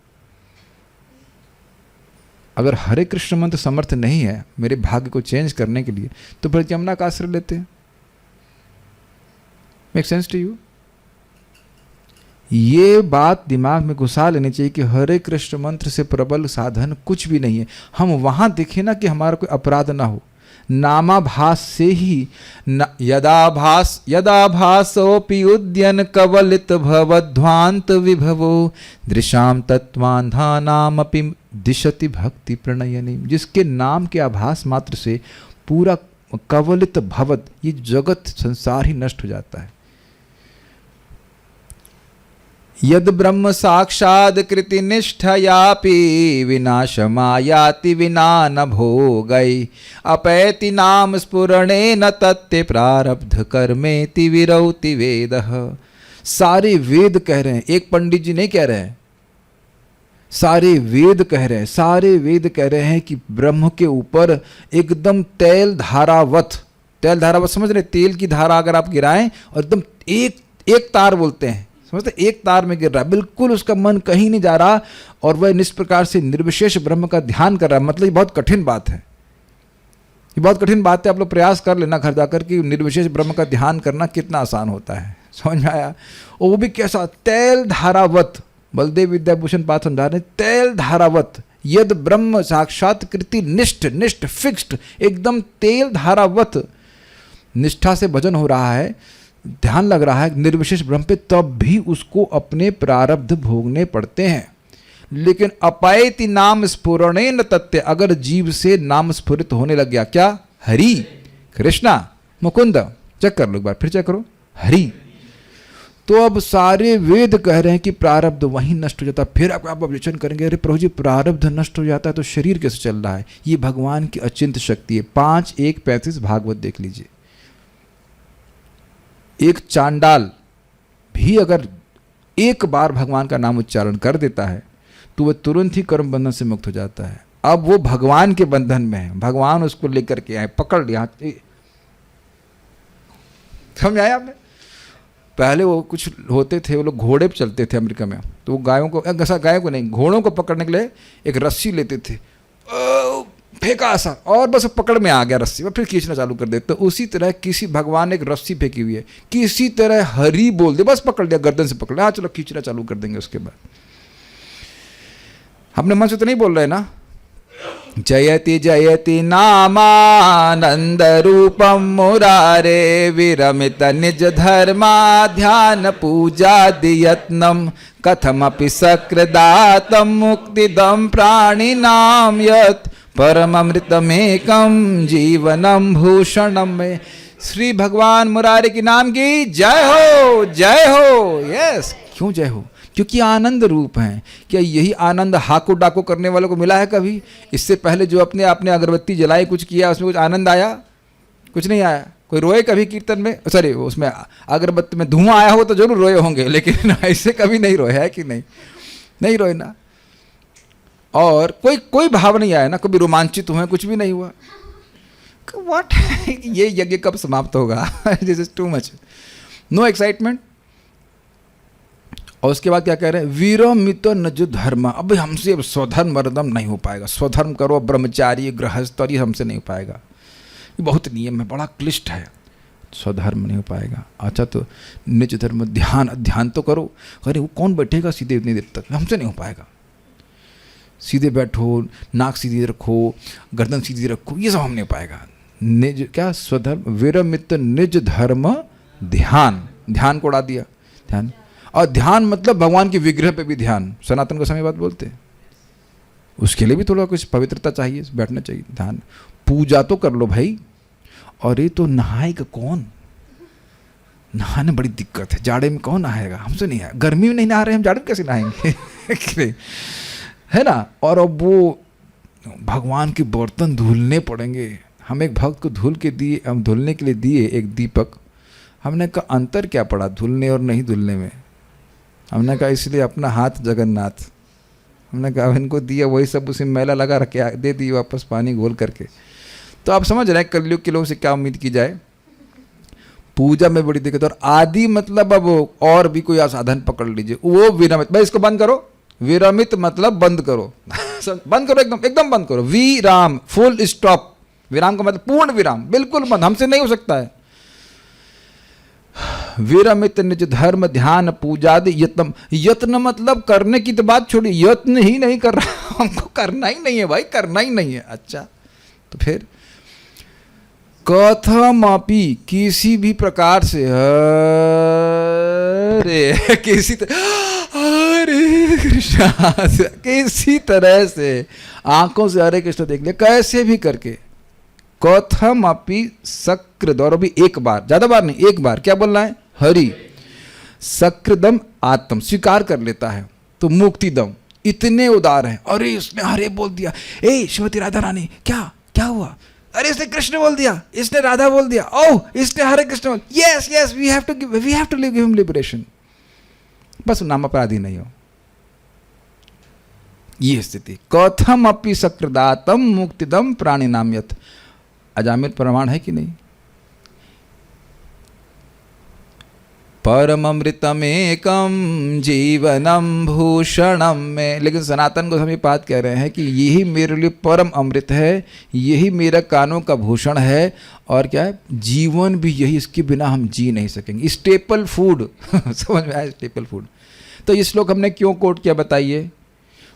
अगर हरे कृष्ण मंत्र समर्थ नहीं है मेरे भाग्य को चेंज करने के लिए, तो फिर यमुना का आश्रय लेते हैं। Make sense to you? ये बात दिमाग में घुसा लेनी चाहिए कि हरे कृष्ण मंत्र से प्रबल साधन कुछ भी नहीं है। हम वहाँ देखें ना कि हमारा कोई अपराध ना हो, नामाभास से ही यदाभासोऽपि उद्यन कवलित भवध्वांत विभवो दृशाम तत्वान्धानामपि दिशति भक्ति प्रणयनी। जिसके नाम के आभास मात्र से पूरा कवलित भवत, ये जगत संसार ही नष्ट हो जाता है। यद ब्रह्म साक्षाद कृति निष्ठयापि विनाशमायाति विना न भोगै अपैति नाम स्फुरणे न तत्ते प्रारब्ध कर्मेति विरौति वेदः। सारे वेद कह रहे हैं, एक पंडित जी नहीं कह रहे हैं, सारे वेद कह रहे हैं, सारे वेद कह रहे हैं कि ब्रह्म के ऊपर एकदम तेल धारावत समझ रहे, तेल की धारा अगर आप गिराएं और एकदम एक तार बोलते हैं, समझते, एक तार में गिर रहा है, बिल्कुल उसका मन कहीं नहीं जा रहा और वह इस प्रकार से निर्विशेष ब्रह्म का ध्यान कर रहा है। मतलब ये बहुत कठिन बात है, ये बहुत कठिन बात है। आप लोग प्रयास कर लेना घर जाकर कि निर्विशेष ब्रह्म का ध्यान करना कितना आसान होता है, समझ में आया। और वो भी कैसा, तेल धारावत, बलदेव विद्याभूषण पाठ समझा रहे, तेल धारावत यद ब्रह्म साक्षात्कृति निष्ठ फिक्स्ड, एकदम तेल धारावत निष्ठा से भजन हो रहा है, ध्यान लग रहा है निर्विशेष ब्रह्म पे, तब भी उसको अपने प्रारब्ध भोगने पड़ते हैं। लेकिन अपैति नाम स्फुरणेन तत्ते, अगर जीव से नाम स्फुरित होने लग गया, क्या, हरि कृष्णा मुकुंद, चेक कर लो एक बार, फिर चेक करो, हरि, तो अब सारे वेद कह रहे हैं कि प्रारब्ध वहीं नष्ट हो जाता है। फिर आप ऑब्जेक्शन करेंगे, अरे प्रभु जी प्रारब्ध नष्ट हो जाता है तो शरीर कैसे चल रहा है? ये भगवान की अचिंत शक्ति है। 5:1:35 भागवत देख लीजिए। एक चांडाल भी अगर एक बार भगवान का नाम उच्चारण कर देता है तो वह तुरंत ही कर्म बंधन से मुक्त हो जाता है। अब वो भगवान के बंधन में है, भगवान उसको लेकर के आए, पकड़ लिया, समझ आया आपने? पहले वो कुछ होते थे, वो लोग घोड़े पे चलते थे अमेरिका में, तो वो गायों को नहीं, घोड़ों को पकड़ने के लिए एक रस्सी लेते थे, फेंका ऐसा और बस पकड़ में आ गया रस्सी, और फिर खींचना चालू कर देते। तो उसी तरह किसी भगवान ने एक रस्सी फेंकी हुई है, किसी तरह हरि बोल दे, बस पकड़ लिया, गर्दन से पकड़ लिया, हाँ चलो खींचना चालू कर देंगे। उसके बाद अपने मन से तो नहीं बोल रहे ना, जयति जयति नामानंद रूपम मुरारे विरमित निज धर्मा ध्यान पूजा दियत्नम कथमपि सकृदातम मुक्तिदम प्राणिनाम यत् परममृतमेकम जीवनम भूषणम में। श्री भगवान मुरारे के नाम की जय हो, जय हो। यस, क्यों जय हो? क्योंकि आनंद रूप हैं। क्या यही आनंद हाको डाको करने वालों को मिला है कभी? इससे पहले जो अपने आपने अगरबत्ती जलाई, कुछ किया, उसमें कुछ आनंद आया? कुछ नहीं आया। कोई रोए कभी कीर्तन में? सॉरी, उसमें अगरबत्ती में धुआं आया हो तो जरूर रोए होंगे, लेकिन ऐसे कभी नहीं रोए, है कि नहीं? नहीं रोए ना। और कोई भाव नहीं आया ना, कभी रोमांचित हुए, कुछ भी नहीं हुआ। व्हाट, ये यज्ञ कब समाप्त होगा? This is too much, no excitement. और उसके बाद क्या कह रहे हैं? वीरमित नज धर्म, अब हमसे अब स्वधर्म वर्धम नहीं हो पाएगा। स्वधर्म करो, ब्रह्मचारी गृहस्थ, और ये हमसे नहीं हो पाएगा, ये बहुत नियम है, बड़ा क्लिष्ट है, स्वधर्म नहीं हो पाएगा। अच्छा तो निज धर्म, ध्यान तो करो। अरे वो कौन बैठेगा सीधे इतनी देर तक? हमसे नहीं हो पाएगा। सीधे बैठो, नाक सीधी रखो, गर्दन सीधी रखो, ये सब हम नहीं हो पाएगा। निज क्या? स्वधर्म, विरमित निज धर्म ध्यान को उड़ा दिया। ध्यान, और ध्यान मतलब भगवान के विग्रह पे भी ध्यान, सनातन गोस्वामी बात बोलते हैं। उसके लिए भी थोड़ा कुछ पवित्रता चाहिए, बैठना चाहिए। ध्यान, पूजा तो कर लो भाई। और ये तो नहाएगा कौन? नहाने बड़ी दिक्कत है, जाड़े में कौन नहाएगा? हमसे नहीं है, गर्मी में नहीं नहा रहे हम, जाड़े में कैसे नहाएंगे? है ना। और अब वो भगवान के बर्तन धुलने पड़ेंगे। हम एक भक्त को धुलने के लिए दिए एक दीपक। हमने कहा अंतर क्या पड़ा धुलने और नहीं धुलने में? हमने कहा इसलिए अपना हाथ जगन्नाथ, हमने कहा इनको दिया, वही सब उसे मैला लगा रखे दे दी वापस पानी घोल करके। तो आप समझ रहे हैं कलयुग के लोगों से क्या उम्मीद की जाए? पूजा में बड़ी दिक्कत। और आदि मतलब अब और भी कोई साधन पकड़ लीजिए, वो विरमित। भाई इसको बंद करो, विरमित मतलब बंद करो। बंद करो, एकदम बंद करो। विराम, फुल स्टॉप। विराम का मतलब पूर्ण विराम, बिल्कुल बंद, हमसे नहीं हो सकता है। विरमित निज धर्म ध्यान पूजादि यत्न। यत्न मतलब करने की तो बात छोड़ी, यत्न ही नहीं कर रहा, हमको करना ही नहीं है भाई, करना ही नहीं है। अच्छा तो फिर कथमपि किसी भी प्रकार से, अरे किसी हरे कृष्णा, किसी तरह से आंखों से हरे कृष्ण देख ले, कैसे भी करके। कथमपि सकृद, और अभी एक बार, ज्यादा बार नहीं, एक बार क्या बोलना है, हरि सकृदम आत्म, स्वीकार कर लेता है तो मुक्तिदम, इतने उदार हैं। अरे इसने हरे बोल दिया, ए श्रीमती राधा रानी क्या क्या हुआ, अरे इसने कृष्ण बोल दिया, इसने राधा बोल दिया, ओह इसने हरे कृष्ण बोल, yes yes we have to give him liberation. बस नाम अपराधी नहीं हो, ये स्थिति। कथम अपि सकृदातम मुक्तिदम प्राणी नाम यथ। अजामिल प्रमाण है कि नहीं? परममृतमेकम जीवनम भूषणम में, लेकिन सनातन गोस्वामी पाद कह रहे हैं कि यही मेरे लिए परम अमृत है, यही मेरा कानों का भूषण है, और क्या है, जीवन भी यही, इसके बिना हम जी नहीं सकेंगे। स्टेपल फूड समझ में आया, स्टेपल फूड। तो ये श्लोक हमने क्यों कोट किया बताइए?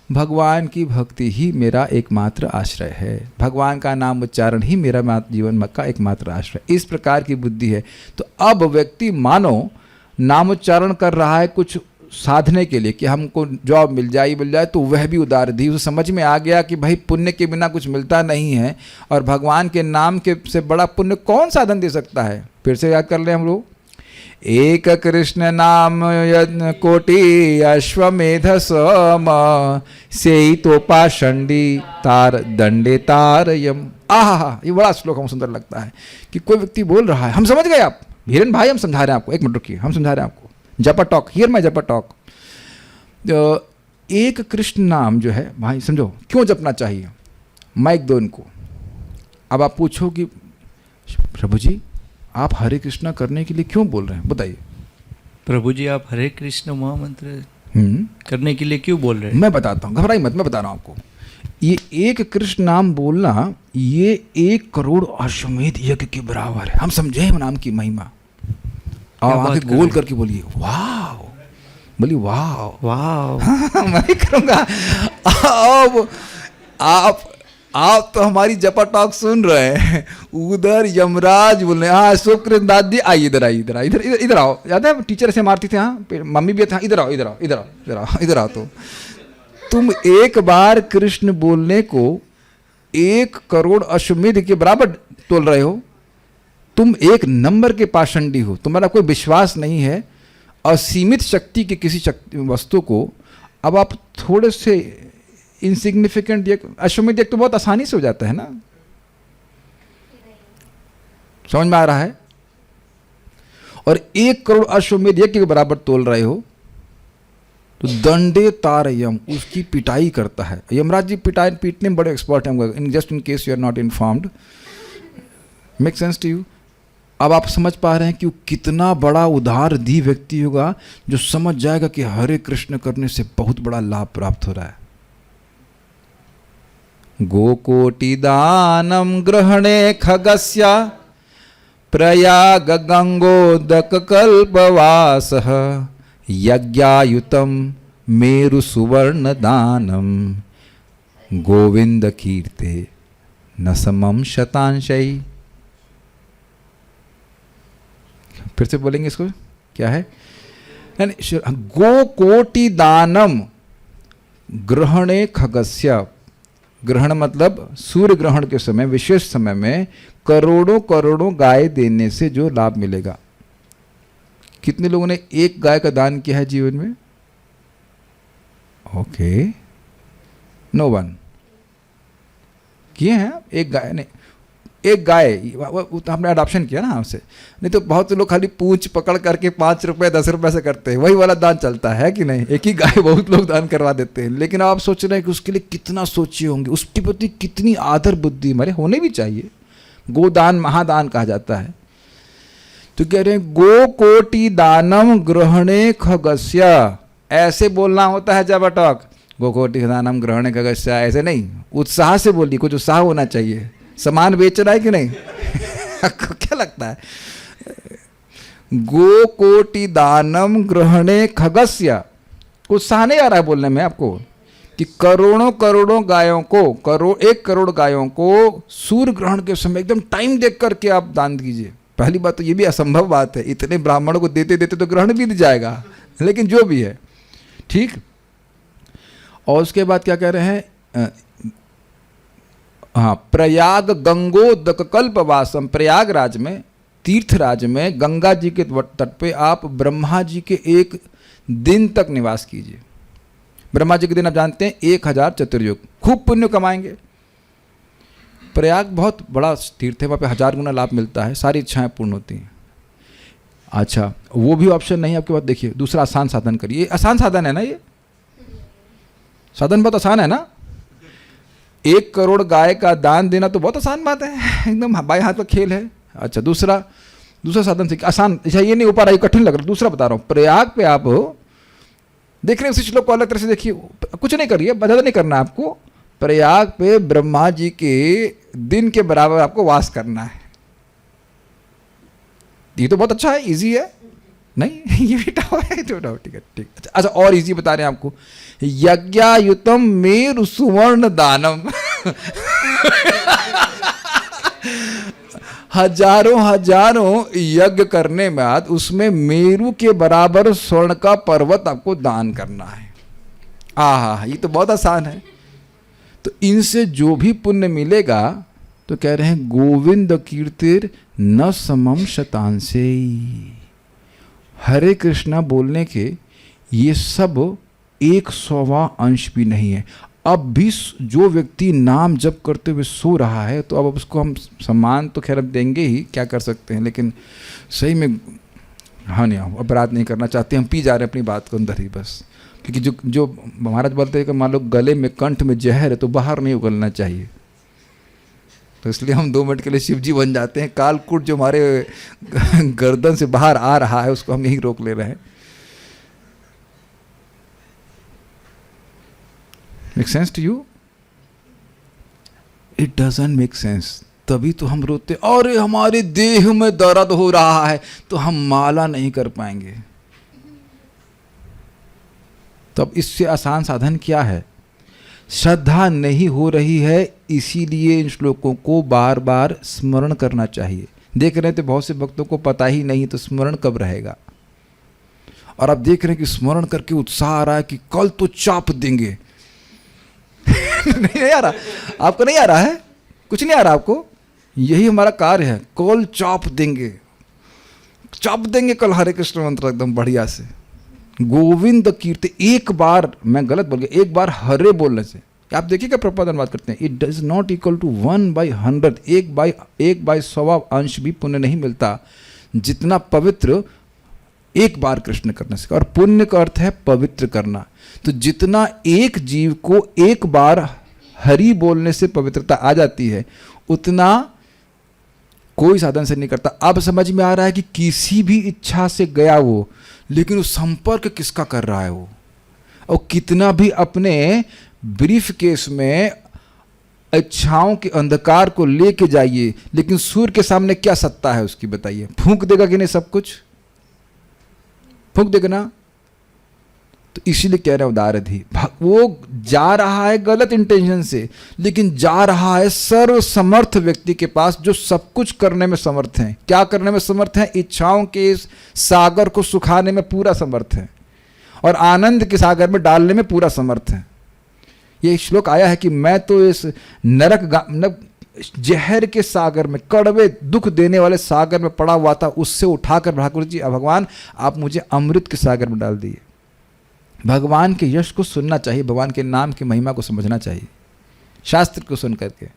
भगवान की भक्ति ही मेरा एकमात्र आश्रय है, भगवान का नाम उच्चारण ही मेरा जीवन का एकमात्र आश्रय, इस प्रकार की बुद्धि है। तो अब व्यक्ति मानो नामोच्चारण कर रहा है कुछ साधने के लिए कि हमको जॉब मिल जाए, तो वह भी उदारधि, उसे समझ में आ गया कि भाई पुण्य के बिना कुछ मिलता नहीं है, और भगवान के नाम के से बड़ा पुण्य कौन साधन दे सकता है। फिर से याद कर लें हम लोग, एक कृष्ण नाम कोटि अश्वमेध सम, से तो पाषंडी तार दंडे तार यम। आहा, ये बड़ा श्लोक हमको सुंदर लगता है कि कोई व्यक्ति बोल रहा है, हम समझ गए, आप हिरन भाई हम समझा रहे हैं आपको, एक मिनट रुकिए, हम समझा रहे हैं आपको, जपा टॉक, हियर माय जपा टॉक। एक कृष्ण नाम जो है भाई समझो क्यों जपना चाहिए, माइक दो इनको। अब आप पूछो कि प्रभु जी आप हरे कृष्णा करने के लिए क्यों बोल रहे हैं, बताइए। प्रभु जी आप हरे कृष्ण महामंत्र करने के लिए क्यों बोल रहे हैं? मैं बताता हूँ, घबराई मत, मैं बता रहा हूँ आपको। ये एक कृष्ण नाम बोलना ये 1 करोड़ अश्वमेध यज्ञ के बराबर है। हम समझे नाम की महिमा, और आगे गोल करके बोलिए वाह, बोलिए वाह वाह। मैं करूँगा। अब आप तो हमारी जपा टॉक सुन रहे हैं, उधर यमराज बोल रहे हैं, हाँ शुक्र दादी आइए, इधर आइए, इधर इधर इधर आओ। याद है टीचर ऐसे मारती थे, हाँ मम्मी भी था, इधर आओ इधर आओ इधर आओ इधर आओ इधर आओ। तो तुम एक बार कृष्ण बोलने को 1 करोड़ अश्वमेध के बराबर तोल रहे हो, तुम एक नंबर के पाषंडी हो, तुम्हारा कोई विश्वास नहीं है असीमित शक्ति के किसी वस्तु को। अब आप थोड़े से इनसिग्निफिकेंट अश्वमेध तो बहुत आसानी से हो जाता है ना, समझ में आ रहा है, और 1 करोड़ अश्वमेध यज्ञ के बराबर तोल रहे हो, तो दंडे तार यम, उसकी पिटाई करता है। यमराज जी पीटने में बड़े एक्सपर्ट हैं, in just in case you are not informed, make sense to you. अब आप समझ पा रहे हैं कि वो कितना बड़ा उदार धी व्यक्ति होगा जो समझ जाएगा कि हरे कृष्ण करने से बहुत बड़ा लाभ प्राप्त हो रहा है। गोकोटि दानम ग्रहणे खगस्य प्रयाग गंगोदक कल्पवासः यज्ञायुतम मेरु सुवर्ण दानम गोविंद कीर्ते न समम शतांशई। फिर से बोलेंगे इसको, क्या है? गो कोटि दानम ग्रहणे खगस्य, ग्रहण मतलब सूर्य ग्रहण के समय, विशेष समय में करोड़ों करोड़ों गाय देने से जो लाभ मिलेगा। कितने लोगों ने एक गाय का दान किया है जीवन में? ओके, नो वन किए हैं। एक गाय ने, एक गाय तो हमने अडॉप्शन किया ना हमसे, नहीं तो बहुत से लोग खाली पूंछ पकड़ करके 5 रुपए 10 रुपए से करते हैं, वही वाला दान चलता है कि नहीं। एक ही गाय बहुत लोग दान करवा देते हैं, लेकिन आप सोच रहे हैं कि उसके लिए कितना सोचे होंगे, उसके प्रति कितनी आदर बुद्धि हमारे होने भी चाहिए। गोदान महादान कहा जाता है। तो कह रहे हैं गो कोटि दानम ग्रहणे खगस्य, ऐसे बोलना होता है जब अटक, गो कोटि दानम ग्रहणे खगस्य, ऐसे नहीं, उत्साह से बोलिए, कुछ उत्साह होना चाहिए। सामान बेच रहा है कि नहीं? क्या लगता है? गो कोटि दानम ग्रहणे खगस्य, उत्साह नहीं आ रहा है बोलने में आपको कि करोड़ों करोड़ों गायों को 1 करोड़ गायों को सूर्य ग्रहण के समय एकदम टाइम देख करके आप दान दीजिए। पहली बात तो ये भी असंभव बात है, इतने ब्राह्मणों को देते देते तो ग्रहण भी नहीं जाएगा, लेकिन जो भी है ठीक। और उसके बाद क्या कह रहे हैं, हाँ, प्रयाग गंगोदक कल्पवासम, प्रयागराज में, तीर्थराज में, गंगा जी के तट पे आप ब्रह्मा जी के 1 दिन तक निवास कीजिए। ब्रह्मा जी के दिन आप जानते हैं 1000 चतुर्युग, खूब पुण्य कमाएंगे। प्रयाग बहुत बड़ा तीर्थ है, वहाँ पे 1000 गुना लाभ मिलता है, सारी इच्छाएं पूर्ण होती हैं। अच्छा, वो भी ऑप्शन नहीं है आपके पास, देखिए दूसरा आसान साधन करिए। आसान साधन है ना, ये साधन बहुत आसान है ना। 1 करोड़ गाय का दान देना तो बहुत आसान बात है, एकदम बाएं हाथ का खेल है। अच्छा, दूसरा साधन से आसान, अच्छा ये नहीं हो पा रहा, ये कठिन लग रहा है, दूसरा बता रहा हूँ। प्रयाग पे आप देख रहे हैं, उसी श्लोक को अलग तरह से देखिए, कुछ नहीं करिए, ज़्यादा नहीं करना आपको। प्रयाग पे ब्रह्मा जी के दिन के बराबर आपको वास करना है। ये तो बहुत अच्छा है, इजी है नहीं? ये भी टाव है, तो ठीक है, ठीक। अच्छा, और इजी बता रहे हैं आपको, यज्ञायुतम मेरु सुवर्ण दानम हजारों यज्ञ करने बाद उसमें मेरु के बराबर स्वर्ण का पर्वत आपको दान करना है। आहा, ये तो बहुत आसान है। तो इनसे जो भी पुण्य मिलेगा, तो कह रहे हैं गोविंद कीर्तिर न समम शतांसे, हरे कृष्णा बोलने के ये सब 100वां अंश भी नहीं है। अब भी जो व्यक्ति नाम जप करते हुए सो रहा है, तो अब उसको हम सम्मान तो खैर देंगे ही, क्या कर सकते हैं, लेकिन सही में हाँ नहीं, अपराध नहीं करना चाहते, हम पी जा रहे हैं अपनी बात को अंदर ही बस। क्योंकि जो महाराज बोलते हैं कि मान लो गले में, कंठ में जहर है तो बाहर नहीं उगलना चाहिए, तो इसलिए हम 2 मिनट के लिए शिव जी बन जाते हैं। कालकूट जो हमारे गर्दन से बाहर आ रहा है, उसको हम यहीं रोक ले रहे हैं। Make sense to you? It doesn't make sense. तभी तो हम रोते, अरे हमारे देह में दर्द हो रहा है, तो हम माला नहीं कर पाएंगे। तो अब इससे आसान साधन क्या है? श्रद्धा नहीं हो रही है, इसीलिए इन श्लोकों को बार बार स्मरण करना चाहिए। देख रहे थे बहुत से भक्तों को पता ही नहीं, तो स्मरण कब रहेगा? और आप देख रहे हैं कि स्मरण करके उत्साह आ रहा है कि कल तो चाप देंगे। नहीं आ रहा आपको? नहीं आ रहा है? कुछ नहीं आ रहा आपको? यही हमारा कार्य है, कल चाप देंगे कल हरे कृष्ण मंत्र एकदम बढ़िया से, गोविंद कीर्ति। एक बार, मैं गलत बोल गया, एक बार हरे बोलने से, आप देखिए क्या प्रपादन बात करते हैं, it does not equal to 1/100, 1/100 अंश भी पुण्य नहीं मिलता जितना पवित्र एक बार कृष्ण करने से। और पुण्य का अर्थ है पवित्र करना। तो जितना एक जीव को एक बार हरि बोलने से पवित्रता आ जाती है, उतना कोई साधन से नहीं करता। अब समझ में आ रहा है कि किसी भी इच्छा से गया वो, लेकिन वो संपर्क किसका कर रहा है वो, और कितना भी अपने ब्रीफ केस में इच्छाओं के अंधकार को लेके जाइए, लेकिन सूर्य के सामने क्या सत्ता है उसकी, बताइए? फूंक देगा कि नहीं? सब कुछ फूंक देगा ना। तो इसीलिए कह रहे हैं उदारधि, वो जा रहा है गलत इंटेंशन से, लेकिन जा रहा है सर्वसमर्थ व्यक्ति के पास, जो सब कुछ करने में समर्थ है। क्या करने में समर्थ है? इच्छाओं के इस सागर को सुखाने में पूरा समर्थ है, और आनंद के सागर में डालने में पूरा समर्थ है। ये श्लोक आया है कि मैं तो इस नरक जहर के सागर में, कड़वे दुख देने वाले सागर में पड़ा हुआ था, उससे उठाकर ठाकुर जी भगवान आप मुझे अमृत के सागर में डाल दिए। भगवान के यश को सुनना चाहिए, भगवान के नाम की महिमा को समझना चाहिए, शास्त्र को सुन करके।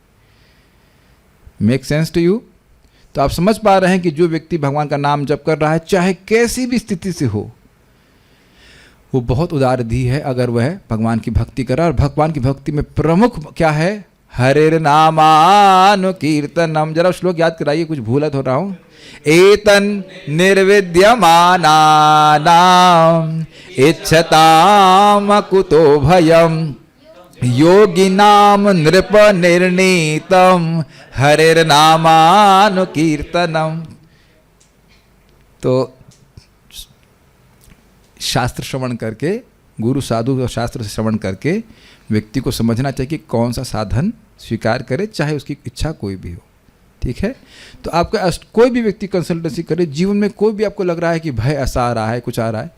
Make sense to you? तो आप समझ पा रहे हैं कि जो व्यक्ति भगवान का नाम जप कर रहा है, चाहे कैसी भी स्थिति से हो, वो बहुत उदारधी है अगर वह भगवान की भक्ति कर रहा है। और भगवान की भक्ति में प्रमुख क्या है? हरेर नामानुकीर्तनम। जरा श्लोक याद कराइए, कुछ भूलत हो रहा हूं। एतन निर्विद्यमानाम इच्छताम कुतो भयम योगिनाम नृप निर्णीतम हरेर नामानुकीर्तनम। तो शास्त्र श्रवण करके, गुरु साधु और शास्त्र श्रवण करके व्यक्ति को समझना चाहिए कि कौन सा साधन स्वीकार करे, चाहे उसकी इच्छा कोई भी हो। ठीक है, तो आपका कोई भी व्यक्ति कंसल्टेंसी करे, जीवन में कोई भी आपको लग रहा है कि भय ऐसा आ रहा है, कुछ आ रहा है,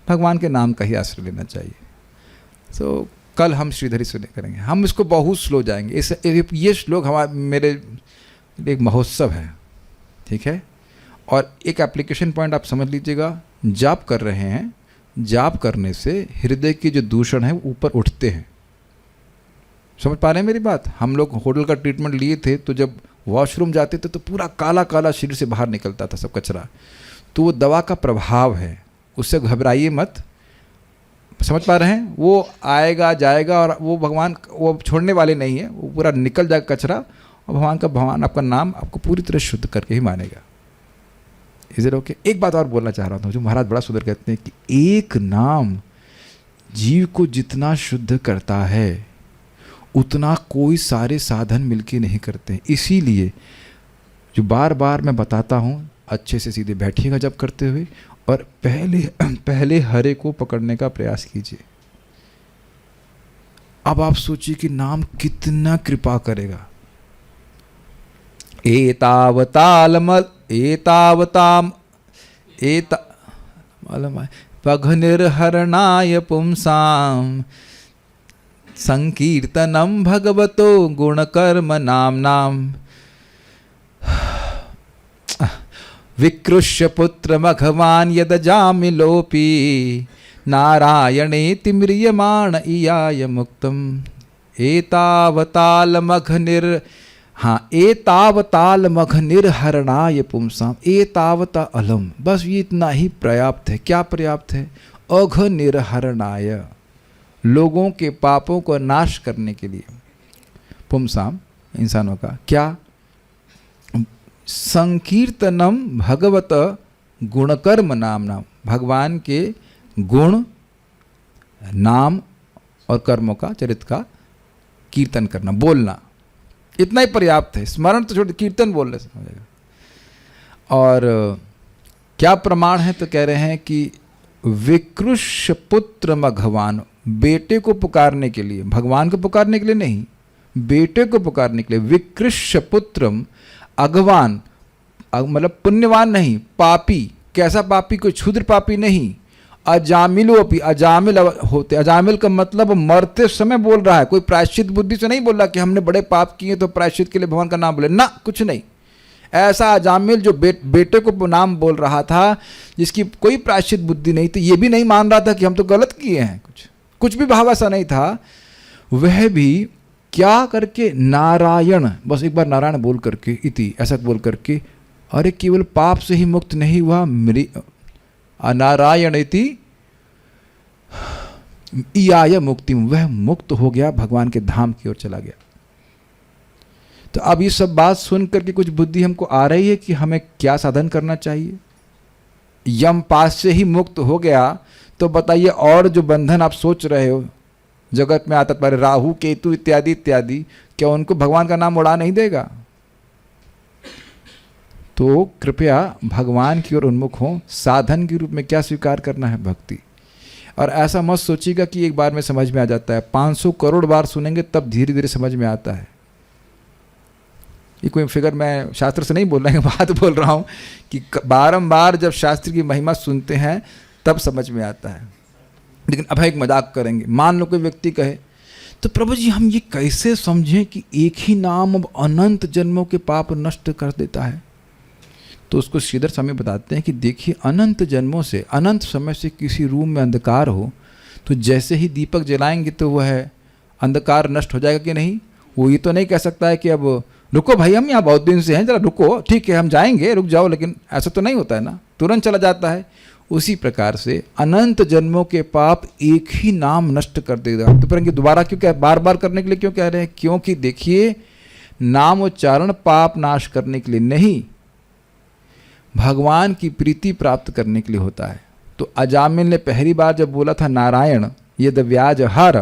भगवान के नाम का ही आश्रय लेना चाहिए। तो कल हम श्रीधरी सुने करेंगे, हम इसको बहुत स्लो जाएंगे। ये श्लोक मेरे एक महोत्सव है। ठीक है, और एक एप्लीकेशन पॉइंट आप समझ लीजिएगा, जाप कर रहे हैं, जाप करने से हृदय के जो दूषण है ऊपर उठते हैं। समझ पा रहे हैं मेरी बात? हम लोग होटल का ट्रीटमेंट लिए थे, तो जब वॉशरूम जाते थे तो पूरा काला काला शरीर से बाहर निकलता था सब कचरा। तो वो दवा का प्रभाव है, उससे घबराइए मत। समझ पा रहे हैं? वो आएगा जाएगा और वो भगवान वो छोड़ने वाले नहीं है, वो पूरा निकल जाएगा कचरा, और भगवान आपका नाम आपको पूरी तरह शुद्ध करके ही मानेगा। Is it okay? एक बात और बोलना चाह रहा था, जो महाराज बड़ा सुंदर कहते हैं कि एक नाम जीव को जितना शुद्ध करता है उतना कोई सारे साधन मिलके नहीं करते। इसीलिए जो बार बार मैं बताता हूँ, अच्छे से सीधे बैठिएगा जब करते हुए, और पहले हरे को पकड़ने का प्रयास कीजिए। अब आप सोचिए कि नाम कितना कृपा करेगा। पघ निर्हरणाय पुंसाम संकीर्तनम भगवतो गुणकर्म नाम्नाम विकृष्य पुत्र मघवान यदजामिलोपि नारायणेति म्रियमाण इयाय मुक्तम एतावताल मघ निर्हरणाय पुंसाम। एतावता अलम, बस ये इतना ही पर्याप्त है। क्या पर्याप्त है? अघ निर्हरणाय, लोगों के पापों को नाश करने के लिए। पुंसाम, इंसानों का। क्या? संकीर्तनम भगवत गुणकर्म नाम, भगवान के गुण, नाम और कर्मों का, चरित्र का कीर्तन करना, बोलना, इतना ही पर्याप्त है। स्मरण तो छोड़, कीर्तन बोलने से हो जाएगा। और क्या प्रमाण है? तो कह रहे हैं कि विकृष्य पुत्र मघवान, बेटे को पुकारने के लिए, भगवान को पुकारने के लिए नहीं, बेटे को पुकारने के लिए। विकृष्य पुत्रम, अगवान मतलब पुण्यवान नहीं, पापी। कैसा पापी? कोई क्षुद्र पापी नहीं। अजामिलोपि, अजामिल होते, अजामिल का मतलब मरते समय बोल रहा है, कोई प्रायश्चित बुद्धि से नहीं बोल रहा कि हमने बड़े पाप किए तो प्रायश्चित के लिए भगवान का नाम बोले ना, कुछ नहीं। ऐसा अजामिल जो बेटे को नाम बोल रहा था, जिसकी कोई प्रायश्चित बुद्धि नहीं थी, ये भी नहीं मान रहा था कि हम तो गलत किए हैं, कुछ भी भाव ऐसा नहीं था। वह भी क्या करके? नारायण, बस एक बार नारायण बोल करके, इति ऐसा बोल करके, अरे केवल पाप से ही मुक्त नहीं हुआ, नारायण इति इयाय मुक्ति, वह मुक्त हो गया, भगवान के धाम की ओर चला गया। तो अब ये सब बात सुन करके कुछ बुद्धि हमको आ रही है कि हमें क्या साधन करना चाहिए। यम पास से ही मुक्त हो गया, तो बताइए और जो बंधन आप सोच रहे हो जगत में आता तुम्हारे राहु केतु इत्यादि इत्यादि, क्या उनको भगवान का नाम उड़ा नहीं देगा? तो कृपया भगवान की ओर उन्मुख हो। साधन के रूप में क्या स्वीकार करना है? भक्ति। और ऐसा मत सोचिएगा कि एक बार में समझ में आ जाता है, 500 करोड़ बार सुनेंगे तब धीरे धीरे समझ में आता है। ये कोई फिगर मैं शास्त्र से नहीं बोल रहा हूँ, बात बोल रहा हूँ कि बारंबार जब शास्त्र की महिमा सुनते हैं तब समझ में आता है। लेकिन अब एक मजाक करेंगे, मान लो कोई व्यक्ति कहे तो प्रभु जी हम ये कैसे समझें कि एक ही नाम अब अनंत जन्मों के पाप नष्ट कर देता है? तो उसको श्रीधर स्वामी बताते हैं कि देखिए, अनंत जन्मों से, अनंत समय से किसी रूम में अंधकार हो तो जैसे ही दीपक जलाएंगे तो वह अंधकार नष्ट हो जाएगा कि नहीं? वो ये तो नहीं कह सकता है कि अब रुको भाई, हम यहाँ बहुत दिन से हैं, जरा रुको, ठीक है हम जाएंगे, रुक जाओ। लेकिन ऐसा तो नहीं होता है ना, तुरंत चला जाता है। उसी प्रकार से अनंत जन्मों के पाप एक ही नाम नष्ट कर देगा। तो पर दोबारा क्यों कह, बार बार करने के लिए क्यों कह रहे हैं? क्योंकि देखिए, नाम उच्चारण पाप नाश करने के लिए नहीं, भगवान की प्रीति प्राप्त करने के लिए होता है। तो अजामिल ने पहली बार जब बोला था नारायण यद व्याज हार,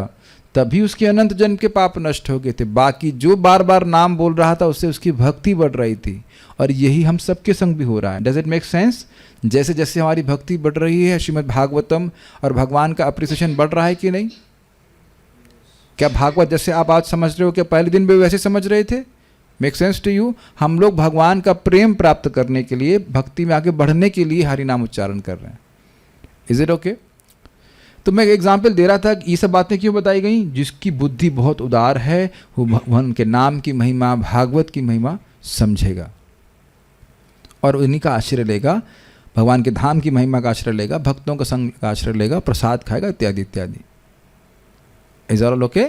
तभी उसके अनंत जन्म के पाप नष्ट हो गए थे। बाकी जो बार बार नाम बोल रहा था उससे उसकी भक्ति बढ़ रही थी। और यही हम सबके संग भी हो रहा है। Does it make sense? जैसे जैसे हमारी भक्ति बढ़ रही है, श्रीमद् भागवतम और भगवान का अप्रिसिएशन बढ़ रहा है कि नहीं? क्या भागवत जैसे आप आज समझ रहे हो, क्या पहले दिन भी वैसे समझ रहे थे? Make sense to you? हम लोग भगवान का प्रेम प्राप्त करने के लिए, भक्ति में आगे बढ़ने के लिए हरि नाम उच्चारण कर रहे हैं। Is it okay? तो मैं एग्जाम्पल दे रहा था कि ये सब बातें क्यों बताई गई? जिसकी बुद्धि बहुत उदार है वो भगवान के नाम की महिमा, भागवत की महिमा समझेगा और उन्हीं का आश्रय लेगा, भगवान के धाम की महिमा का आश्रय लेगा, भक्तों का संग का आश्रय लेगा, प्रसाद खाएगा, इत्यादि इत्यादि। Is all okay?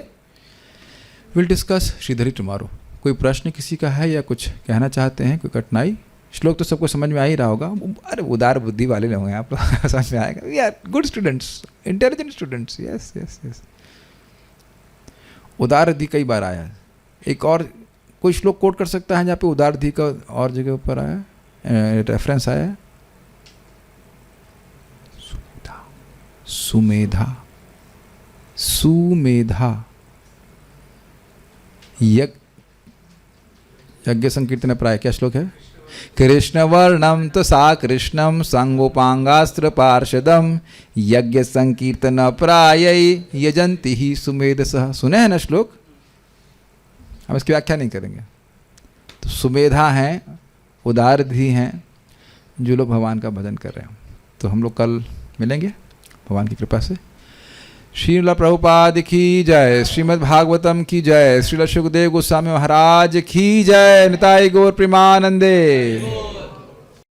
Will discuss Shridhari tomorrow. कोई प्रश्न किसी का है या कुछ कहना चाहते हैं? कोई कठिनाई? श्लोक तो सबको समझ में आ ही रहा होगा। अरे उदार बुद्धि वाले लोग हैं आप, समझ में आएगा। We are good students, intelligent students. Yes yes yes. उदार बुद्धि कई बार आया। एक और कोई श्लोक कोट कर सकता है जहाँ पे उदार बुद्धि का और जगह ऊपर आया, रेफरेंस आया है? सुमेधा, सुमेधा यज्ञ संकीर्तन प्राय क्या श्लोक है? कृष्ण वर्णम तो सा कृष्णम संगोपांगास्त्र पार्षदम यज्ञ संकीर्तन प्राय यजंती ही सुमेधसः। सुने हैं ना श्लोक? हम इसकी व्याख्या नहीं करेंगे। तो सुमेधा हैं, उदारधी हैं, जो लोग भगवान का भजन कर रहे हैं। तो हम लोग कल मिलेंगे भगवान की कृपा से। श्रील प्रभुपाद की जय, श्रीमद् भागवतम की जय, श्रील सुखदेव गोस्वामी महाराज की जय, निताई गौर प्रेमानंदे।